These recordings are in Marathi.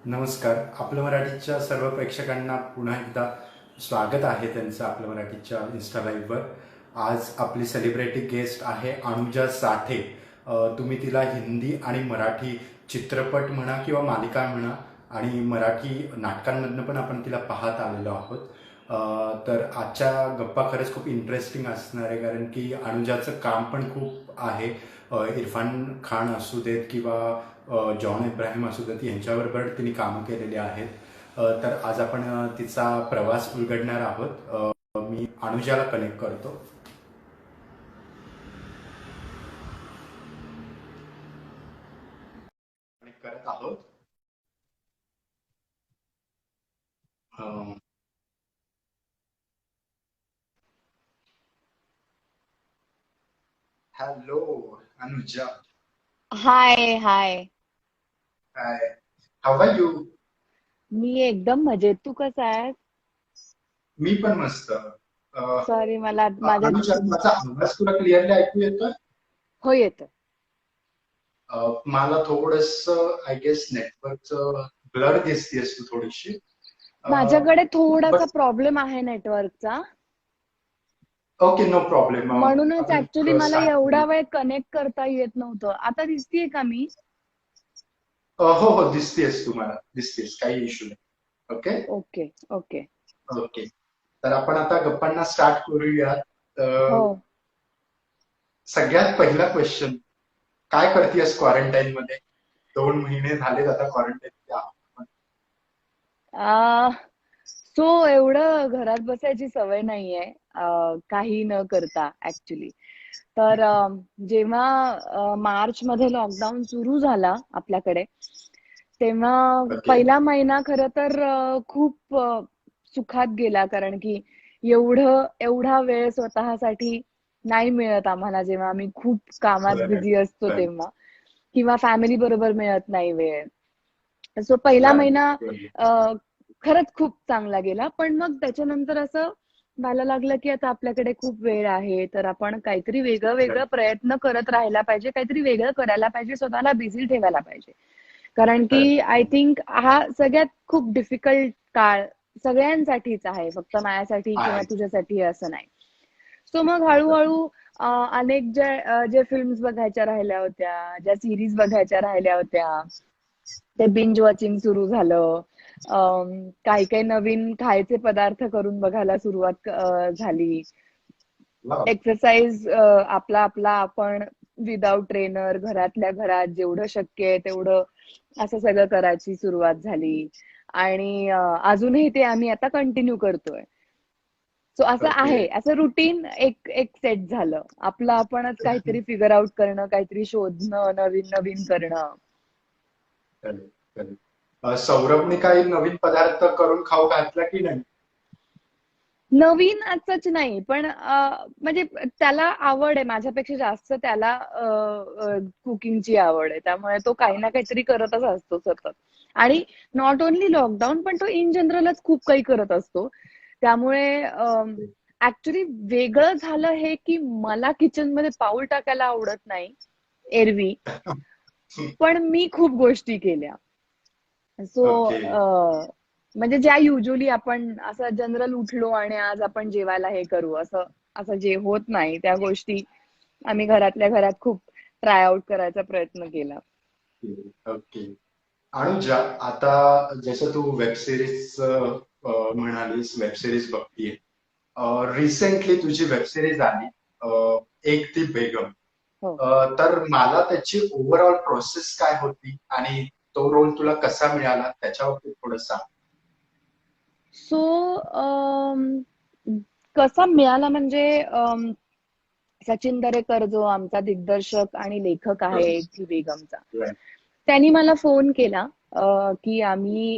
नमस्कार. आपलं मराठीच्या सर्व प्रेक्षकांना पुन्हा एकदा स्वागत आहे त्यांचं आपलं मराठीच्या इन्स्टा लाईव्हवर. आज आपली सेलिब्रिटी गेस्ट आहे अनुजा साठे. तुम्ही तिला हिंदी आणि मराठी चित्रपट म्हणा किंवा मालिका म्हणा आणि मराठी नाटकांमधनं पण आपण तिला पाहत आलेलो आहोत. तर आजच्या गप्पा खरंच खूप इंटरेस्टिंग असणार आहे, कारण की अनुजाचं काम पण खूप आहे. इरफान खान असू देत किंवा जॉन इब्राहिम असू देत, यांच्याबरोबर तिने कामं केलेली आहेत. तर आज आपण तिचा प्रवास उलगडणार आहोत. मी अनुजाला कनेक्ट करतो. कनेक्ट करत आहोत. Hello Anuja. Hi hi. Hi. How are you? मी एकदम मजेत. तू कसा आहेस? मी पण मस्त. सॉरी, मला माझ्या अनुजा, माझा आवाज तुला क्लिअरली ऐकू येतोय? हो, येतं. मला थोडस आय गेस नेटवर्कचं ब्लर दिसतेस तू थोडीशी. माझ्याकडे थोडासा बट प्रॉब्लेम आहे नेटवर्कचा. Okay, no problem. म्हणूनच आपण ऍक्च्युली मला स्टार्ट एवढा करूया. वेळ कनेक्ट करता येत नव्हतं. आता दिसतीये का मी? हो हो, दिसतेस, तुम्हाला दिसतेस, काही इश्यू नाही. ओके. Okay okay. ओके. तर आपण आता गप्पांना स्टार्ट करूयात. हो. सगळ्यात पहिला क्वेश्चन, काय करतेस क्वारंटाईन मध्ये? 2 महिने झालेत आता क्वारंटाईन मध्ये आहोत आपण. आ सो एवढं घरात बसायची सवय नाहीये, काही न करता ऍक्च्युली. तर जेव्हा मार्च मध्ये लॉकडाऊन सुरू झाला आपल्याकडे, तेव्हा ओके. पहिला महिना खरं तर खूप सुखात गेला, कारण की एवढा वेळ स्वतःसाठी नाही मिळत आम्हाला, जेव्हा आम्ही खूप कामात करेक्ट. बिझी असतो करेक्ट. तेव्हा, किंवा फॅमिली बरोबर मिळत नाही वेळ. सो पहिला महिना राईट. अ, खरंच खूप चांगला गेला. पण मग त्याच्यानंतर असं व्हायला लागलं, की आता आपल्याकडे खूप वेळ आहे, तर आपण काहीतरी वेगळं वेगळं प्रयत्न करत राहायला पाहिजे, काहीतरी वेगळं करायला पाहिजे, स्वतःला बिझी ठेवायला पाहिजे. कारण की आय करेक्ट. थिंक हा सगळ्यात खूप डिफिकल्ट काळ सगळ्यांसाठीच आहे, फक्त माझ्यासाठी किंवा आहे. तुझ्यासाठी असं नाही. सो मग हळूहळू अनेक जे फिल्म्स बघायच्या राहिल्या होत्या, ज्या सीरीज बघायच्या राहिल्या होत्या, ते बिंज वॉचिंग सुरू झालं. काही काही नवीन खायचे पदार्थ करून बघायला सुरुवात झाली. वा. एक्सरसाइज आपला आपला आपण विदाउट ट्रेनर घरातल्या घरात जेवढं शक्य आहे तेवढं असं सगळं करायची सुरुवात झाली. आणि अजूनही ते आम्ही आता कंटिन्यू करतोय. सो असं ओके. आहे, असं रुटीन एक एक सेट झालं. आपलं आपणच काहीतरी फिगर आउट करणं, काहीतरी शोधणं, नवीन नवीन करणं. करेक्ट. करेक्ट. सौरभने काही नवीन पदार्थ करून खाऊ घातला की नाही? नवीन असंच नाही, पण म्हणजे त्याला आवड आहे माझ्यापेक्षा जास्त, त्याला कुकिंगची आवड आहे. त्यामुळे तो काही ना काहीतरी करतच असतो सतत. आणि नॉट ओन्ली लॉकडाऊन, पण तो इन जनरलच खूप काही करत असतो. त्यामुळे ऍक्च्युली वेगळं झालं हे, की मला किचनमध्ये पाऊल टाकायला आवडत नाही एरवी, पण मी खूप गोष्टी केल्या. So okay. म्हणजे ज्या युजली आपण असं जनरल उठलो आणि आज आपण जेवायला हे करू, असं असं जे होत नाही, त्या गोष्टी आम्ही घरातल्या घरात खूप ट्राय आउट करायचा प्रयत्न केला. ओके. अनुजा, आता जसं तू वेब सिरीज म्हणालीस, वेब सिरीज बघतीये. रिसेंटली तुझी वेब सिरीज आली, एक ती बेगम. हो. तर मला त्याची ओव्हरऑल प्रोसेस काय होती आणि तो रोल तुला कसा मिळाला त्याच्याबाबतीत थोडं सांग. सो कसा मिळाला म्हणजे, सचिन दरेकर जो आमचा दिग्दर्शक आणि लेखक आहे एक थी बेगमचा, राईट. त्यांनी मला फोन केला की आम्ही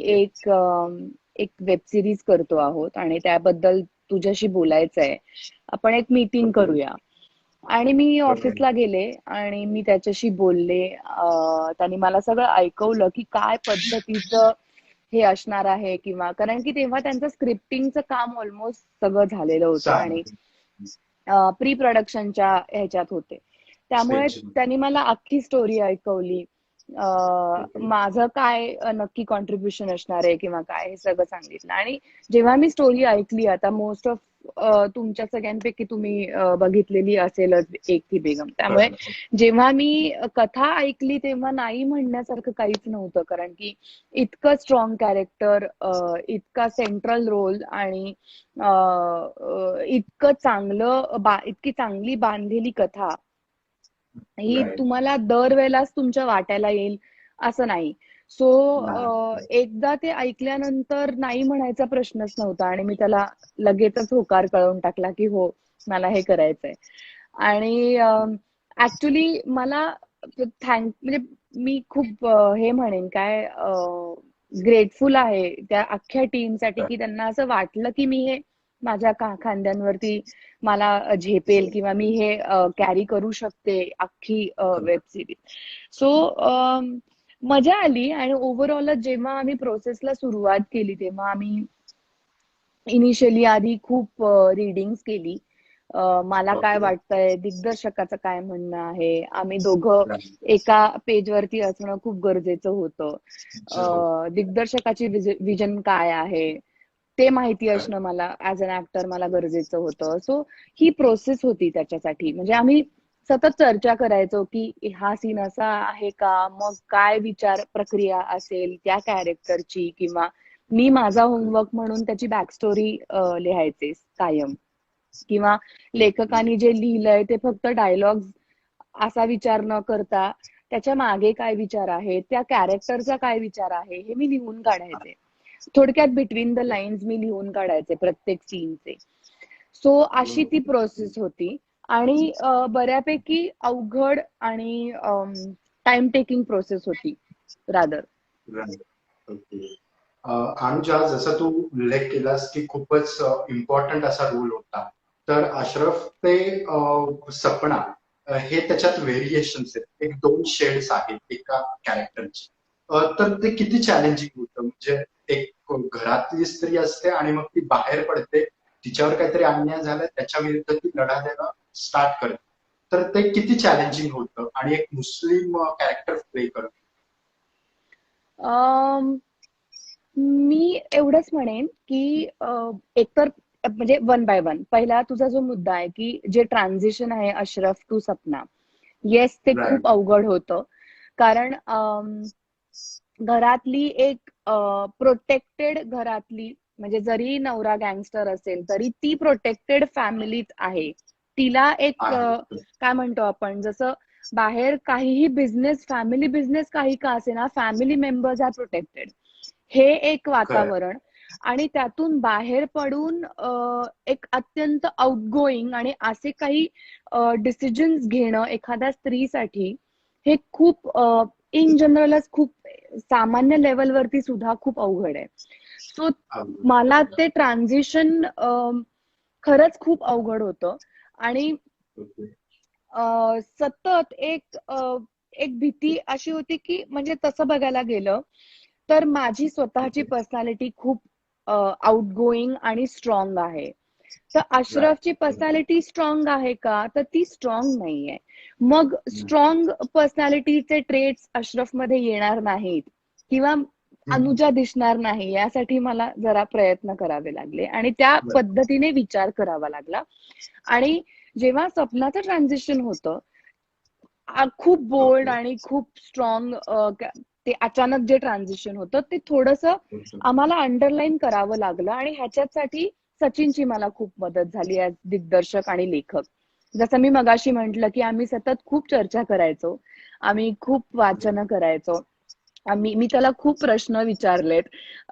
एक वेब सिरीज करतो आहोत आणि त्याबद्दल तुझ्याशी बोलायचं आहे, आपण एक मीटिंग ओके. करूया. आणि मी ओके. ऑफिसला गेले आणि मी त्याच्याशी बोलले. त्यांनी मला सगळं ऐकवलं की काय पद्धतीचं हे असणार आहे, किंवा कारण की तेव्हा त्यांचं स्क्रिप्टिंगचं काम ऑलमोस्ट सगळं झालेलं होतं आणि सांग. प्री प्रोडक्शनच्या ह्याच्यात होते. त्यामुळे स्टेज. त्यांनी मला अख्खी स्टोरी ऐकवली. माझं काय नक्की कॉन्ट्रीब्युशन असणार आहे किंवा काय हे सगळं सांगितलं. आणि जेव्हा मी स्टोरी ऐकली, आता मोस्ट ऑफ तुमच्या सगळ्यांपैकी तुम्ही बघितलेली असेलच एक थी बेगम, त्यामुळे जेव्हा मी कथा ऐकली तेव्हा नाही म्हणण्यासारखं काहीच नव्हतं, कारण की इतकं स्ट्रॉंग कॅरेक्टर, इतका सेंट्रल रोल आणि इतकं इतकी चांगली बांधलेली कथा ही राईट. तुम्हाला दरवेळेलाच तुमच्या वाट्याला येईल असं नाही. सो एकदा ते ऐकल्यानंतर नाही म्हणायचा प्रश्नच नव्हता आणि मी त्याला लगेचच होकार कळवून टाकला की हो, मला हे करायचंय. आणि ऍक्च्युली मला म्हणजे मी खूप हे म्हणेन काय, ग्रेटफुल आहे त्या अख्ख्या टीमसाठी की त्यांना असं वाटलं की मी हे माझ्या खांद्यांवरती मला झेपेल किंवा मी हे कॅरी करू शकते अख्खी वेब सिरीज. सो मजा आली. आणि ओव्हरऑल जेव्हा आम्ही प्रोसेसला सुरुवात केली तेव्हा आम्ही इनिशियली आधी खूप रीडिंग्स केली. मला काय वाटतंय, दिग्दर्शकाचं काय म्हणणं आहे, आम्ही दोघं एका पेजवरती असणं खूप गरजेचं होतं. दिग्दर्शकाची विजन काय आहे ते माहिती असणं मला ऍज अन ऍक्टर मला गरजेचं होतं. सो ही प्रोसेस होती त्याच्यासाठी. म्हणजे आम्ही सतत चर्चा करायचो की हा सीन असा आहे का, मग काय विचार प्रक्रिया असेल त्या कॅरेक्टरची, किंवा मी माझा होमवर्क म्हणून त्याची बॅक स्टोरी लिहायचे कायम, किंवा लेखकाने जे लिहिलंय ते फक्त डायलॉग्स असा विचार न करता त्याच्या मागे काय विचार आहे, त्या कॅरेक्टरचा काय विचार आहे हे मी लिहून काढायचे. थोडक्यात बिटवीन द लाईन्स मी लिहून काढायचे प्रत्येक सीनचे. सो अशी ती प्रोसेस होती. आणि बऱ्यापैकी अवघड आणि टाइम टेकिंग प्रोसेस होती रादर. ओके. अनुजा, जसं तू उल्लेख केलास की खूपच इम्पॉर्टंट असा रोल होता, तर अशरफ ते सपना हे त्याच्यात व्हेरिएशन्स आहेत, एक 2 शेड्स आहेत एका कॅरेक्टरची. तर ते किती चॅलेंजिंग होतं? म्हणजे एक घरातली स्त्री असते आणि मग ती बाहेर पडते, तिच्यावर काहीतरी अन्याय झाला, त्याच्या विरुद्ध ती लढा देणं स्टार्ट करते. तर ते किती चॅलेंजिंग होतं आणि एक मुस्लिम कॅरेक्टर प्ले करणं. मी एवढंच म्हणेन की एकतर म्हणजे वन बाय वन, पहिला तुझा जो मुद्दा आहे की जे ट्रान्झिशन आहे अशरफ टू सपना, येस ते खूप अवघड होतं. कारण घरातली एक प्रोटेक्टेड घरातली, म्हणजे जरी नवरा गँगस्टर असेल तरी ती प्रोटेक्टेड फॅमिलीच आहे. तिला एक काय म्हणतो आपण, जसं बाहेर काहीही बिझनेस, फॅमिली बिझनेस काही का असेना, फॅमिली मेंबर्स आर प्रोटेक्टेड, हे एक वातावरण. आणि त्यातून बाहेर पडून एक अत्यंत आउटगोईंग आणि असे काही डिसिजन्स घेणं एखाद्या स्त्रीसाठी हे खूप इन जनरलच खूप सामान्य लेवलवरती सुद्धा खूप अवघड आहे. सो मला ते ट्रान्झिशन खरंच खूप अवघड होतं. आणि सतत एक भीती अशी होती की, म्हणजे तसं बघायला गेलं तर माझी स्वतःची पर्सनॅलिटी खूप आउटगोईंग आणि स्ट्रॉंग आहे. तर अशरफची पर्सनॅलिटी स्ट्रॉंग आहे का, तर ती स्ट्रॉंग नाहीये. मग स्ट्रॉंग पर्सनॅलिटीचे ट्रेट्स अशरफ मध्ये येणार नाहीत किंवा अनुजा दिसणार नाही, यासाठी मला जरा प्रयत्न करावे लागले आणि त्या पद्धतीने विचार करावा लागला. आणि जेव्हा सपनाचं ट्रान्झिशन होतं, खूप बोल्ड आणि खूप स्ट्रॉंग, ते अचानक जे ट्रान्झिशन होतं ते थोडंसं आम्हाला अंडरलाईन करावं लागलं. आणि ह्याच्यासाठी सचिनची मला खूप मदत झाली ऍज दिग्दर्शक आणि लेखक. जसं मी मगाशी म्हटलं की आम्ही सतत खूप चर्चा करायचो, आम्ही खूप वाचन करायचो, मी त्याला खूप प्रश्न विचारलेत,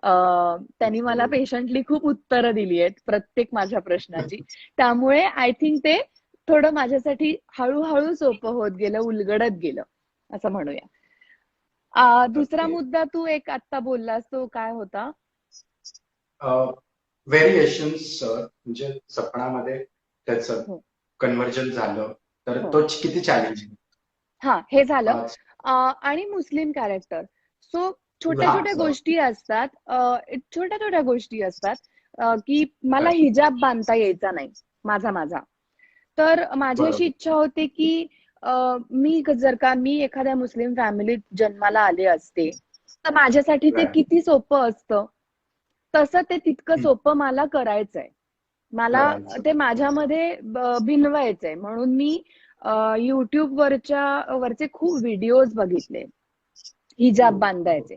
त्यांनी मला पेशंटली खूप उत्तरं दिली आहेत प्रत्येक माझ्या प्रश्नाची. त्यामुळे आय थिंक ते थोडं माझ्यासाठी हळूहळू सोपं होत गेलं, उलगडत गेलं असं म्हणूया. दुसरा मुद्दा तू एक आत्ता बोललास तो काय होता? व्हेरिएशन्स, म्हणजे सपनामध्ये त्याचं कन्व्हर्जन झालं तर तो किती चॅलेंजिंग. हा, हे झालं. आणि मुस्लिम कॅरेक्टर, सो छोट्या छोट्या गोष्टी असतात, छोट्या छोट्या गोष्टी असतात की मला हिजाब बांधता यायचा नाही माझा. तर माझी अशी इच्छा होती की मी एखाद्या मुस्लिम फॅमिलीत जन्माला आले असते तर माझ्यासाठी ते Right. किती सोपं असतं, तसं ते तितकं हम्म. सोपं मला करायचंय. मला करायचं. ते माझ्यामध्ये भिनवायचंय. म्हणून मी युट्यूब वरचे खूप व्हिडिओज बघितले हिजाब बांधायचे.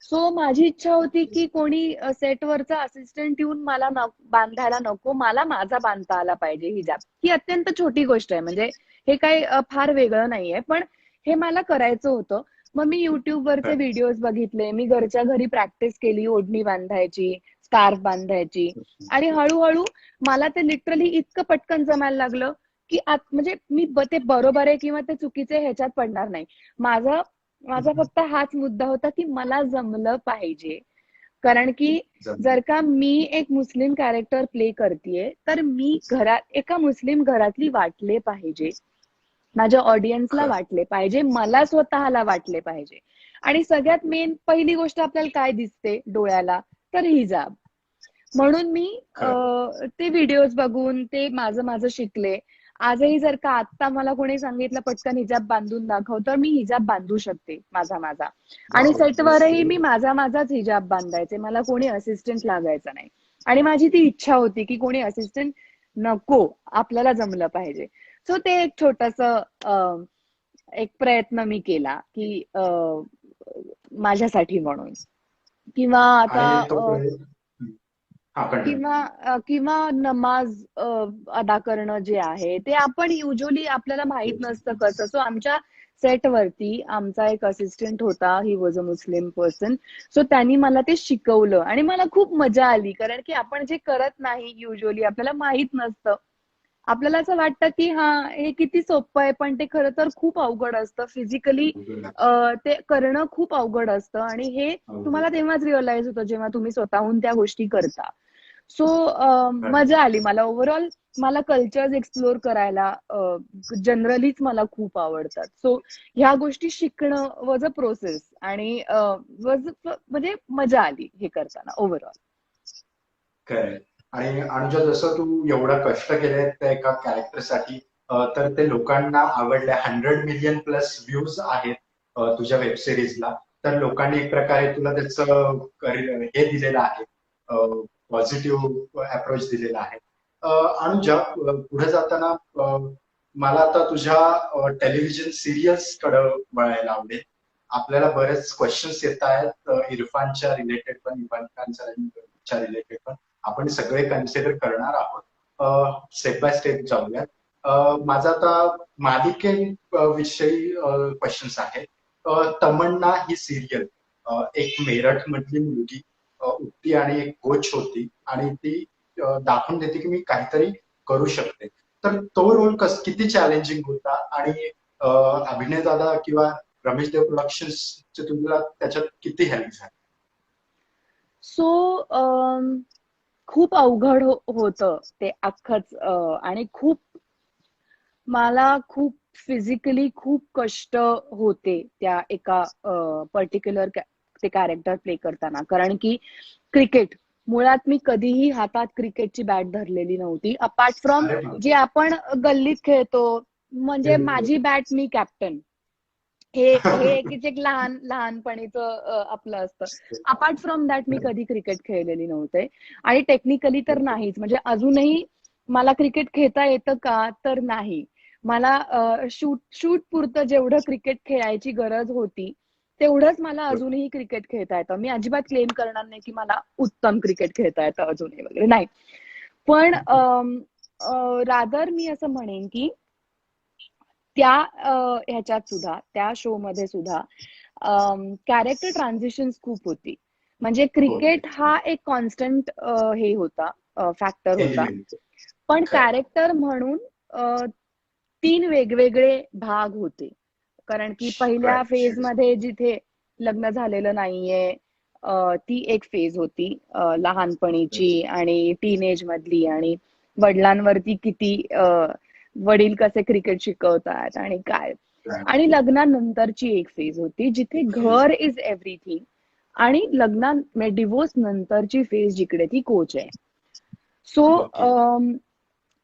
सो माझी इच्छा होती की कोणी सेटवरचा असिस्टंट येऊन मला बांधायला नको, मला माझा बांधता आला पाहिजे हिजाब. ही अत्यंत छोटी गोष्ट आहे, म्हणजे हे काही फार वेगळं नाहीये, पण हे मला करायचं होतं. मग मी युट्यूब वरचे Right. व्हिडिओज बघितले, मी घरच्या घरी प्रॅक्टिस केली, ओढणी बांधायची, स्कार्फ बांधायची, आणि हळूहळू मला ते लिटरली इतकं पटकन जमायला लागलं की म्हणजे मी ते बरोबर आहे किंवा ते चुकीचे ह्याच्यात पडणार नाही. माझा माझा फक्त हाच मुद्दा होता की मला जमलं पाहिजे. कारण की जर का मी एक मुस्लिम कॅरेक्टर प्ले करतेय तर मी एका मुस्लिम घरातली वाटले पाहिजे, माझ्या ऑडियन्सला खरं. वाटले पाहिजे, मला स्वतःला वाटले पाहिजे. आणि सगळ्यात मेन पहिली गोष्ट आपल्याला काय दिसते डोळ्याला, तर हिजाब. म्हणून मी खरं. ते व्हिडिओज बघून ते माझं माझं शिकले. आजही जर का आत्ता मला कोणी सांगितलं पटकन हिजाब बांधून दाखव, तर मी हिजाब बांधू शकते माझा. आणि सेटवरही मी माझाच हिजाब बांधायचे, मला कोणी असिस्टंट लागायचं नाही. आणि माझी ती इच्छा होती की कोणी असिस्टंट नको, आपल्याला जमलं पाहिजे. सो ते एक एक प्रयत्न मी केला की माझ्यासाठी म्हणून. किंवा आता आणि तो हा कंटिन्यू. किंवा नमाज अदा करणं जे आहे ते आपण युजली आपल्याला माहित नसतं कसं. सो आमच्या सेटवरती आमचा एक असिस्टंट होता, he was a Muslim person. So त्यांनी मला ते शिकवलं आणि मला खूप मजा आली, कारण की आपण जे करत नाही युजली, आपल्याला माहित नसतं, आपल्याला असं वाटतं की हा हे किती सोपं आहे, पण ते खरं तर खूप अवघड असतं. फिजिकली ते करणं खूप अवघड असतं, आणि हे तुम्हाला तेव्हाच रिअलाइज होतं जेव्हा तुम्ही स्वतःहून त्या गोष्टी करता. सो मजा आली मला. ओव्हरऑल मला कल्चर्स एक्सप्लोर करायला जनरलीच मला खूप आवडतात. सो ह्या गोष्टी शिकणं वॉज अ प्रोसेस, आणि म्हणजे मजा आली हे करताना ओव्हरऑल. खरं. आणि अनुजा, जसं तू एवढं कष्ट केले त्या एका कॅरेक्टरसाठी, तर ते लोकांना आवडले. 100 मिलियन प्लस व्ह्यूज आहेत तुझ्या वेब सिरीजला. तर लोकांनी एक प्रकारे तुला त्याचं हे दिलेलं आहे, पॉझिटिव्ह अप्रोच दिलेला आहे. अनुजा, पुढे जाताना मला आता तुझ्या टेलिव्हिजन सिरियल्स कडे वळायला आवडेल. आपल्याला बरेच क्वेश्चन्स येत आहेत इरफानच्या रिलेटेड पण, इरफान खानच्या रिलेटेड पण. आपण सगळे कन्सिडर करणार आहोत. स्टेप बाय स्टेप जाऊयात. माझा आता मालिकेविषयी क्वेश्चन्स आहेत. तमन्ना ही सिरियल एक मेरठ मधली मुलगी उठती आणि एक कोच होती, आणि ती दाखवून देते की मी काहीतरी करू शकते. तर तो रोल किती चॅलेंजिंग होता, आणि अभिनय दादा किंवा रमेश देव प्रोडक्शन्सचे तुम्हाला त्याच्यात किती हेल्प झाली? सो खूप अवघड होतं ते अख्खच, आणि मला खूप फिजिकली खूप कष्ट होते त्या एका पर्टिक्युलर ते कॅरेक्टर प्ले करताना. कारण की क्रिकेट, मुळात मी कधीही हातात क्रिकेटची बॅट धरलेली नव्हती, अपार्ट फ्रॉम अरे जे आपण गल्लीत खेळतो. म्हणजे माझी बॅट मी कॅप्टन, हे एक लहानपणीचं आपलं असतं. अपार्ट फ्रॉम दॅट मी कधी क्रिकेट खेळलेली नव्हते, आणि टेक्निकली तर नाहीच. म्हणजे अजूनही मला क्रिकेट खेळता येतं का, तर नाही. मला शूट पुरतं जेवढं क्रिकेट खेळायची गरज होती तेवढंच मला अजूनही क्रिकेट खेळता येतं. मी अजिबात क्लेम करणार नाही की मला उत्तम क्रिकेट खेळता येतं अजूनही वगैरे, नाही. पण रादर मी असं म्हणेन की त्या ह्याच्यात सुद्धा, त्या शो मध्ये सुद्धा कॅरेक्टर ट्रान्झिशन्स खूप होती. म्हणजे क्रिकेट हा एक कॉन्स्टंट हे होता, फॅक्टर होता. पण कॅरेक्टर म्हणून 3 वेगवेगळे भाग होते. कारण की पहिल्या फेज मध्ये जिथे लग्न झालेलं नाहीये, ती एक फेज होती लहानपणीची आणि टीनेज मधली, आणि वडिलांवरती किती वडील कसे क्रिकेट शिकवतात आणि काय. आणि लग्नानंतरची एक फेज होती जिथे घर इज एव्हरीथिंग, आणि डिवोर्स नंतरची फेज जिकडे ती कोच आहे. सो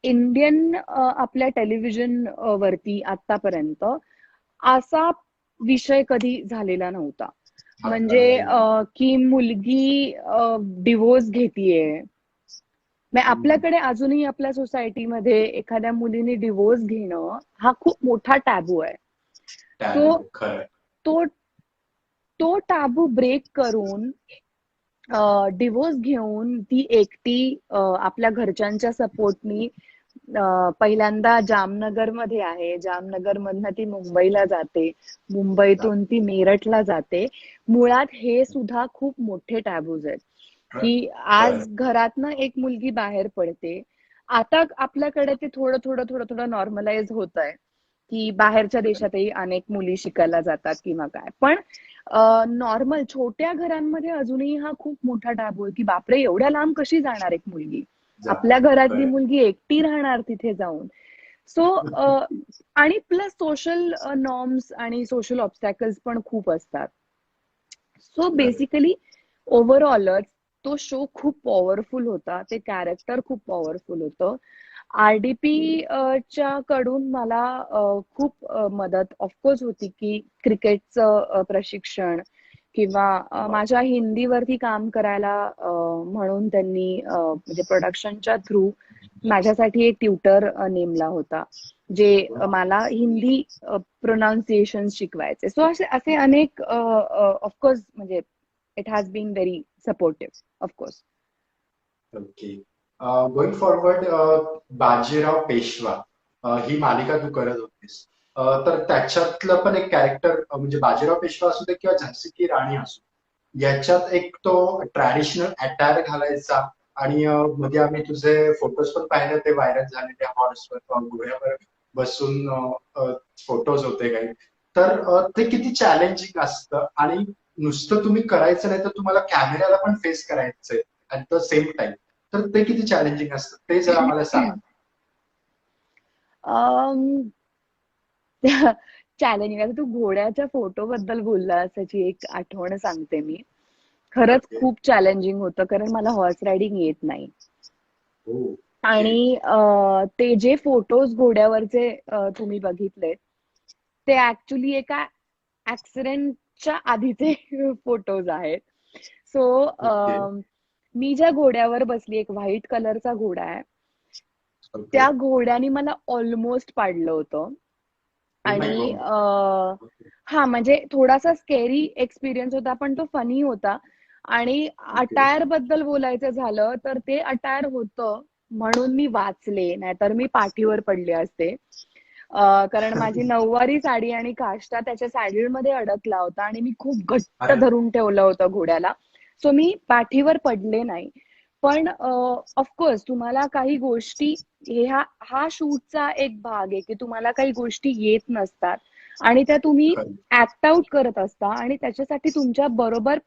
इंडियन आपल्या टेलिव्हिजन वरती आतापर्यंत असा विषय कधी झालेला नव्हता. म्हणजे की मुलगी डिवोर्स घेतीये. आपल्याकडे अजूनही आपल्या सोसायटीमध्ये एखाद्या मुलीने डिवोर्स घेणं हा खूप मोठा टॅबू आहे. सो तो तो टॅबू ब्रेक करून डिवोर्स घेऊन ती एकटी आपल्या घरच्यांच्या सपोर्टनी पहिल्यांदा जामनगरमध्ये आहे, जामनगरमधनं ती मुंबईला जाते, मुंबईतून ती मेरठला जाते. मुळात हे सुद्धा खूप मोठे टॅबूज आहेत की आज घरातनं एक मुलगी बाहेर पडते. आता आपल्याकडे ते थोडं थोडं थोडं थोडं नॉर्मलाइज होत आहे की बाहेरच्या देशातही अनेक मुली शिकायला जातात किंवा काय. पण नॉर्मल छोट्या घरांमध्ये अजूनही हा खूप मोठा टॅबू आहे की बापरे, एवढ्या लांब कशी जाणार एक मुलगी, आपल्या घरातली मुलगी एकटी राहणार तिथे जाऊन. सो आणि प्लस सोशल नॉर्म्स आणि सोशल ऑब्स्टॅकल्स पण खूप असतात. सो बेसिकली ओव्हरऑलच तो शो खूप पॉवरफुल होता, ते कॅरेक्टर खूप पॉवरफुल होतं. RDP च्या कडून मला खूप मदत ऑफकोर्स होती की क्रिकेटचं प्रशिक्षण किंवा माझ्या हिंदीवरती काम करायला म्हणून त्यांनी म्हणजे प्रोडक्शनच्या थ्रू माझ्यासाठी एक ट्युटर नेमला होता जे मला हिंदी प्रोनाउन्सिएशन शिकवायचे. सो असे असे अनेक ऑफकोर्स म्हणजे it has been very supportive of course. Okay. Going forward, Bajirao Peshwa ही मालिका तू करत होतीस, तर त्याच्यातलं पण एक कॅरेक्टर म्हणजे बाजीराव पेशवा असू दे किंवा झांसी की राणी असू, याच्यात एक तो ट्रॅडिशनल अटायर घालायचा आणि मध्ये आम्ही तुझे फोटोज पण पाहिले, ते व्हायरल झालेले हॉर्सवर घोड्यावर बसून फोटोज होते काही. तर ते किती चॅलेंजिंग असतं आणि नुसतं तुम्ही करायचं नाही तर तुम्हाला कॅमेऱ्याला पण फेस करायचंय ऍट द सेम टाइम. तर ते किती चॅलेंजिंग असतं ते जर आम्हाला सांग. चॅलेंजिंग, आता तू घोड्याच्या फोटो बद्दल बोलला त्याची एक आठवण सांगते मी. खरंच खूप चॅलेंजिंग होतं कारण मला हॉर्स रायडिंग येत नाही. आणि ते जे फोटोज घोड्यावरचे तुम्ही बघितले ते ऍक्च्युली एका ऍक्सिडेंटच्या आधीचे फोटोज आहेत. सो मी ज्या घोड्यावर बसली, एक व्हाईट कलरचा घोडा आहे, त्या घोड्याने मला ऑलमोस्ट पाडलं होतं. आणि हा म्हणजे थोडासा स्केरी एक्सपिरियन्स होता पण तो फनी होता. आणि अटायर बद्दल बोलायचं झालं तर ते अटायर होतं म्हणून मी वाचले, नाहीतर मी पाठीवर पडले असते. कारण माझी नऊवारी साडी आणि काष्टा त्याच्या सॅडलमध्ये अडकला होता आणि मी खूप घट्ट धरून ठेवलं होतं घोड्याला. सो मी पाठीवर पडले नाही. पण ऑफकोर्स तुम्हाला काही गोष्टी, हा शूटचा एक भाग आहे की तुम्हाला काही गोष्टी येत नसतात आणि त्या तुम्ही ऍक्ट आउट करत असता आणि त्याच्यासाठी तुमच्या बरोबर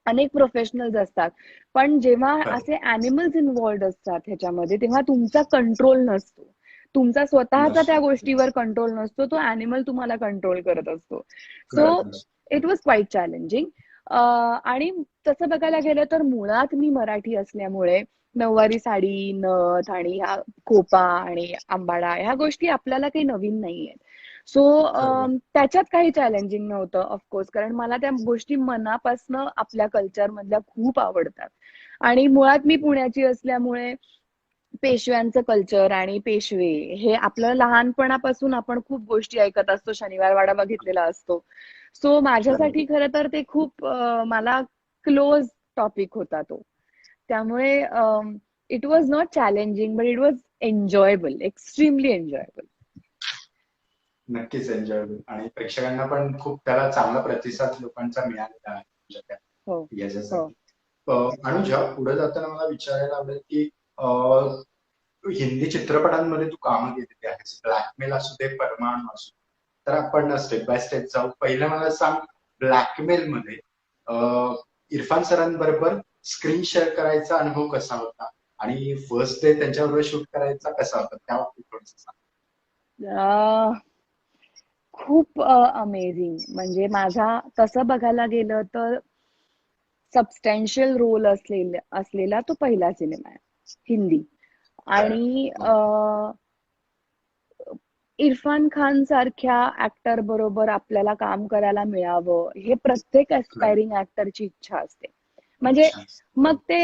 अनेक प्रोफेशनल्स असतात. पण जेव्हा असे ॲनिमल्स इन्व्हॉल्ड असतात ह्याच्यामध्ये तेव्हा तुमचा कंट्रोल नसतो, तुमचा स्वतःचा त्या गोष्टीवर कंट्रोल नसतो, तो ॲनिमल तुम्हाला कंट्रोल करत असतो. So it was quite challenging. आणि तसं बघायला गेलं तर मुळात मी मराठी असल्यामुळे नऊवारी साडी, नथ आणि ह्या खोपा आणि आंबाडा ह्या गोष्टी आपल्याला काही नवीन नाहीयेत. सो त्याच्यात काही चॅलेंजिंग नव्हतं ऑफकोर्स, कारण मला त्या गोष्टी मनापासनं आपल्या कल्चर मधल्या खूप आवडतात. आणि मुळात मी पुण्याची असल्यामुळे पेशव्यांचं कल्चर आणि पेशवे हे आपलं लहानपणापासून आपण खूप गोष्टी ऐकत असतो, शनिवारवाडा बघितलेला असतो. सो माझ्यासाठी खरं तर ते खूप मला क्लोज टॉपिक होता तो. त्यामुळे it was not challenging but it was enjoyable, extremely enjoyable. नक्कीच एन्जॉयबल आणि प्रेक्षकांना पण खूप त्याला चांगला प्रतिसाद लोकांचा मिळालेला आहे तुमच्या त्या याच्यासाठी. अनुजा, पुढे जाताना मला विचारायला आवडेल की हिंदी चित्रपटांमध्ये तू कामं केलेली आहेस, ब्लॅकमेल असू दे, परमाणू असू दे, तर आपण स्टेप बाय स्टेप जाऊ. पहिलं मला सांग, ब्लॅकमेल मध्ये इरफान सरांबरोबर स्क्रीन शेअर करायचा अनुभव कसा होता आणि फर्स्ट डे त्यांच्याबरोबर शूट करायचा कसा होता, त्या बाबतीत थोडंसं सांग. खूप अमेझिंग. म्हणजे माझा तसं बघायला गेलं तर सबस्टॅन्शियल रोल असलेला तो पहिला सिनेमा आहे हिंदी. आणि इरफान खान सारख्या ऍक्टर बरोबर आपल्याला काम करायला मिळावं, हे प्रत्येक ऍस्पायरिंग ऍक्टरची इच्छा असते. म्हणजे मग ते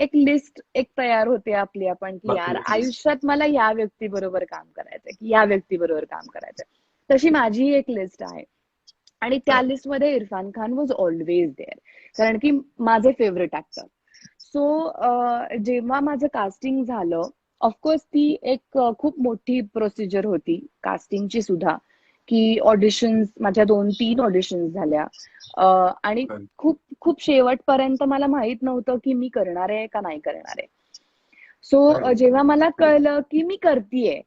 एक लिस्ट एक तयार होते आपली, आपण की यार आयुष्यात मला या व्यक्तीबरोबर काम करायचंय, की या व्यक्तीबरोबर काम करायचंय. तशी माझी एक लिस्ट आहे आणि त्या लिस्टमध्ये Irfan Khan was always there, कारण की माझे फेवरेट ऍक्टर. सो जेव्हा माझं कास्टिंग झालं, ऑफकोर्स ती एक खूप मोठी प्रोसिजर होती कास्टिंगची सुद्धा, की ऑडिशन्स, माझ्या 2-3 ऑडिशन्स झाल्या. आणि खूप खूप शेवटपर्यंत मला माहित नव्हतं की मी करणार आहे का नाही करणार आहे. सो जेव्हा मला कळलं की मी करतीये,